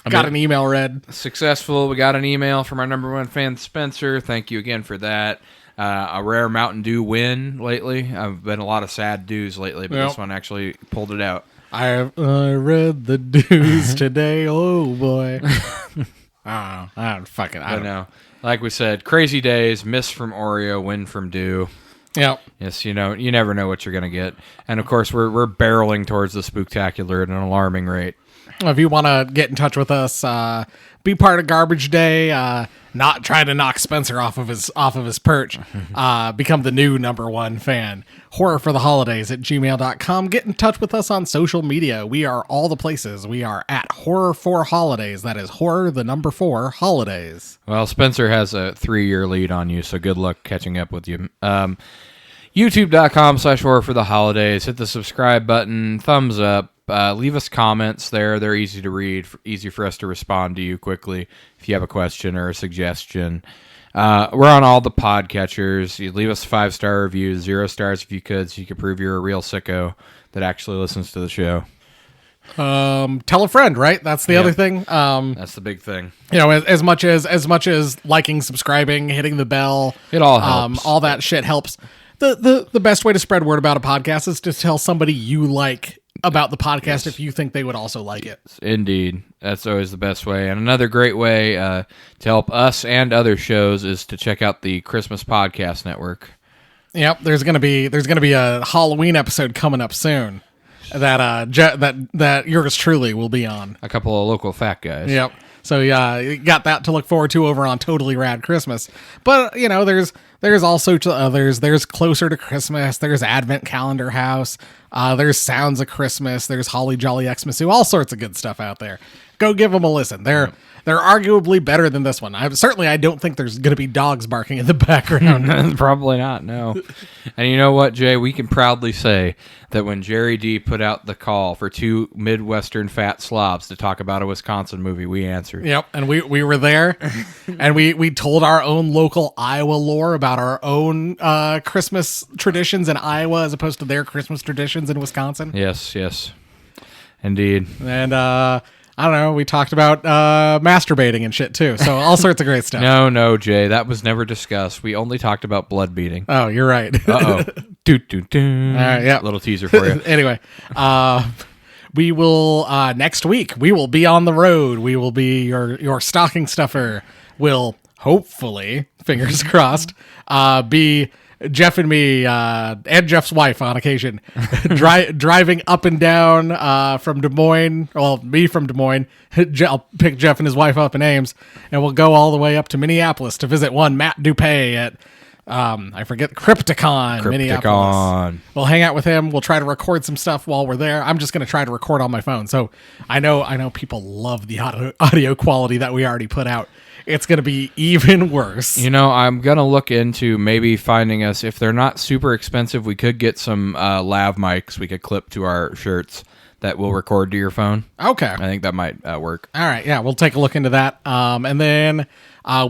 Got an email read. Successful. We got an email from our number one fan, Spencer. Thank you again for that. A rare Mountain Dew win lately. I've been a lot of sad dews lately, but this one actually pulled it out. I read the dews today. Oh boy. I don't know. Like we said, crazy days, miss from Oreo, win from Dew. Yep. Yes, you never know what you're going to get. And of course, we're barreling towards the spooktacular at an alarming rate. If you want to get in touch with us, be part of Garbage Day, not try to knock Spencer off of his perch, become the new number one fan. Horror for the Holidays at gmail.com. Get in touch with us on social media. We are all the places. We are at Horror for Holidays. That is horror, the number 4, holidays. Well, Spencer has a 3-year lead on you, so good luck catching up with you. YouTube.com/horror for the holidays. Hit the subscribe button, thumbs up. Leave us comments there. They're easy to read, easy for us to respond to you quickly if you have a question or a suggestion. We're on all the podcatchers. You leave us 5-star reviews, 0 stars if you could, so you could prove you're a real sicko that actually listens to the show. Tell a friend, right? That's the other thing. That's the big thing. As much as liking, subscribing, hitting the bell, it all helps. All that shit helps. The best way to spread word about a podcast is to tell somebody you like about the podcast if you think they would also like it. Indeed. That's always the best way. And another great way to help us and other shows is to check out the Christmas Podcast Network. Yep, there's gonna be a Halloween episode coming up soon that that yours truly will be on. A couple of local fat guys. Yep. So yeah, you got that to look forward to over on Totally Rad Christmas. But you know, there's also others. There's Closer to Christmas. There's Advent Calendar House. There's Sounds of Christmas. There's Holly Jolly Xmas. All sorts of good stuff out there. Go give them a listen. They're arguably better than this one. I don't think there's going to be dogs barking in the background. Probably not, no. And you know what, Jay? We can proudly say that when Jerry D put out the call for two Midwestern fat slobs to talk about a Wisconsin movie, we answered. Yep, and we were there, and we told our own local Iowa lore about our own Christmas traditions in Iowa as opposed to their Christmas traditions in Wisconsin. Yes. Indeed. And I don't know, we talked about masturbating and shit too. So all sorts of great stuff. No, Jay, that was never discussed. We only talked about blood beating. Oh, you're right. Uh-oh. Doo-doo-doo. Yeah. Little teaser for you. Anyway, we will next week we will be on the road. We will be your stocking stuffer will hopefully, fingers crossed, be Jeff and me, and Jeff's wife on occasion, driving up and down from Des Moines. Well, me from Des Moines. I'll pick Jeff and his wife up in Ames, and we'll go all the way up to Minneapolis to visit one Matt Dupay at I forget Crypticon, Minneapolis. We'll hang out with him. We'll try to record some stuff while we're there. I'm just going to try to record on my phone. So I know people love the audio quality that we already put out. It's going to be even worse. You know, I'm going to look into maybe finding us, if they're not super expensive, we could get some lav mics we could clip to our shirts that will record to your phone. Okay. I think that might work. All right. Yeah, we'll take a look into that. And then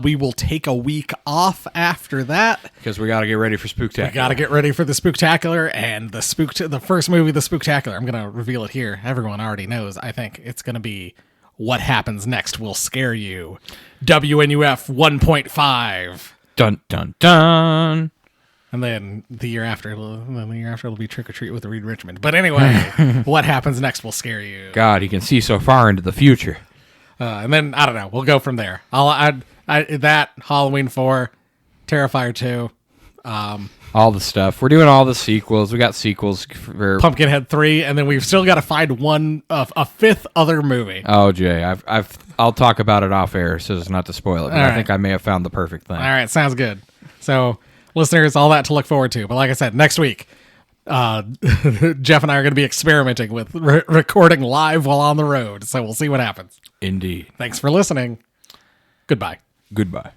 we will take a week off after that. Because we got to get ready for Spooktacular. We got to get ready for the Spooktacular and the first movie, the Spooktacular. I'm going to reveal it here. Everyone already knows. I think it's going to be What Happens Next Will Scare You. WNUF 1.5. Dun, dun, dun. And then the year after it'll be Trick or Treat with Reed Richmond. But anyway, What Happens Next Will Scare You. God, he can see so far into the future. And then, I don't know, we'll go from there. I'll add that, Halloween 4, Terrifier 2. All the stuff. We're doing all the sequels. We got sequels for Pumpkinhead 3, and then we've still got to find a fifth other movie. Oh, Jay, I'll talk about it off air so as not to spoil it. But I right. think I may have found the perfect thing. All right, sounds good. So, listeners, all that to look forward to. But like I said, next week, Jeff and I are going to be experimenting with recording live while on the road. So we'll see what happens. Indeed. Thanks for listening. Goodbye. Goodbye.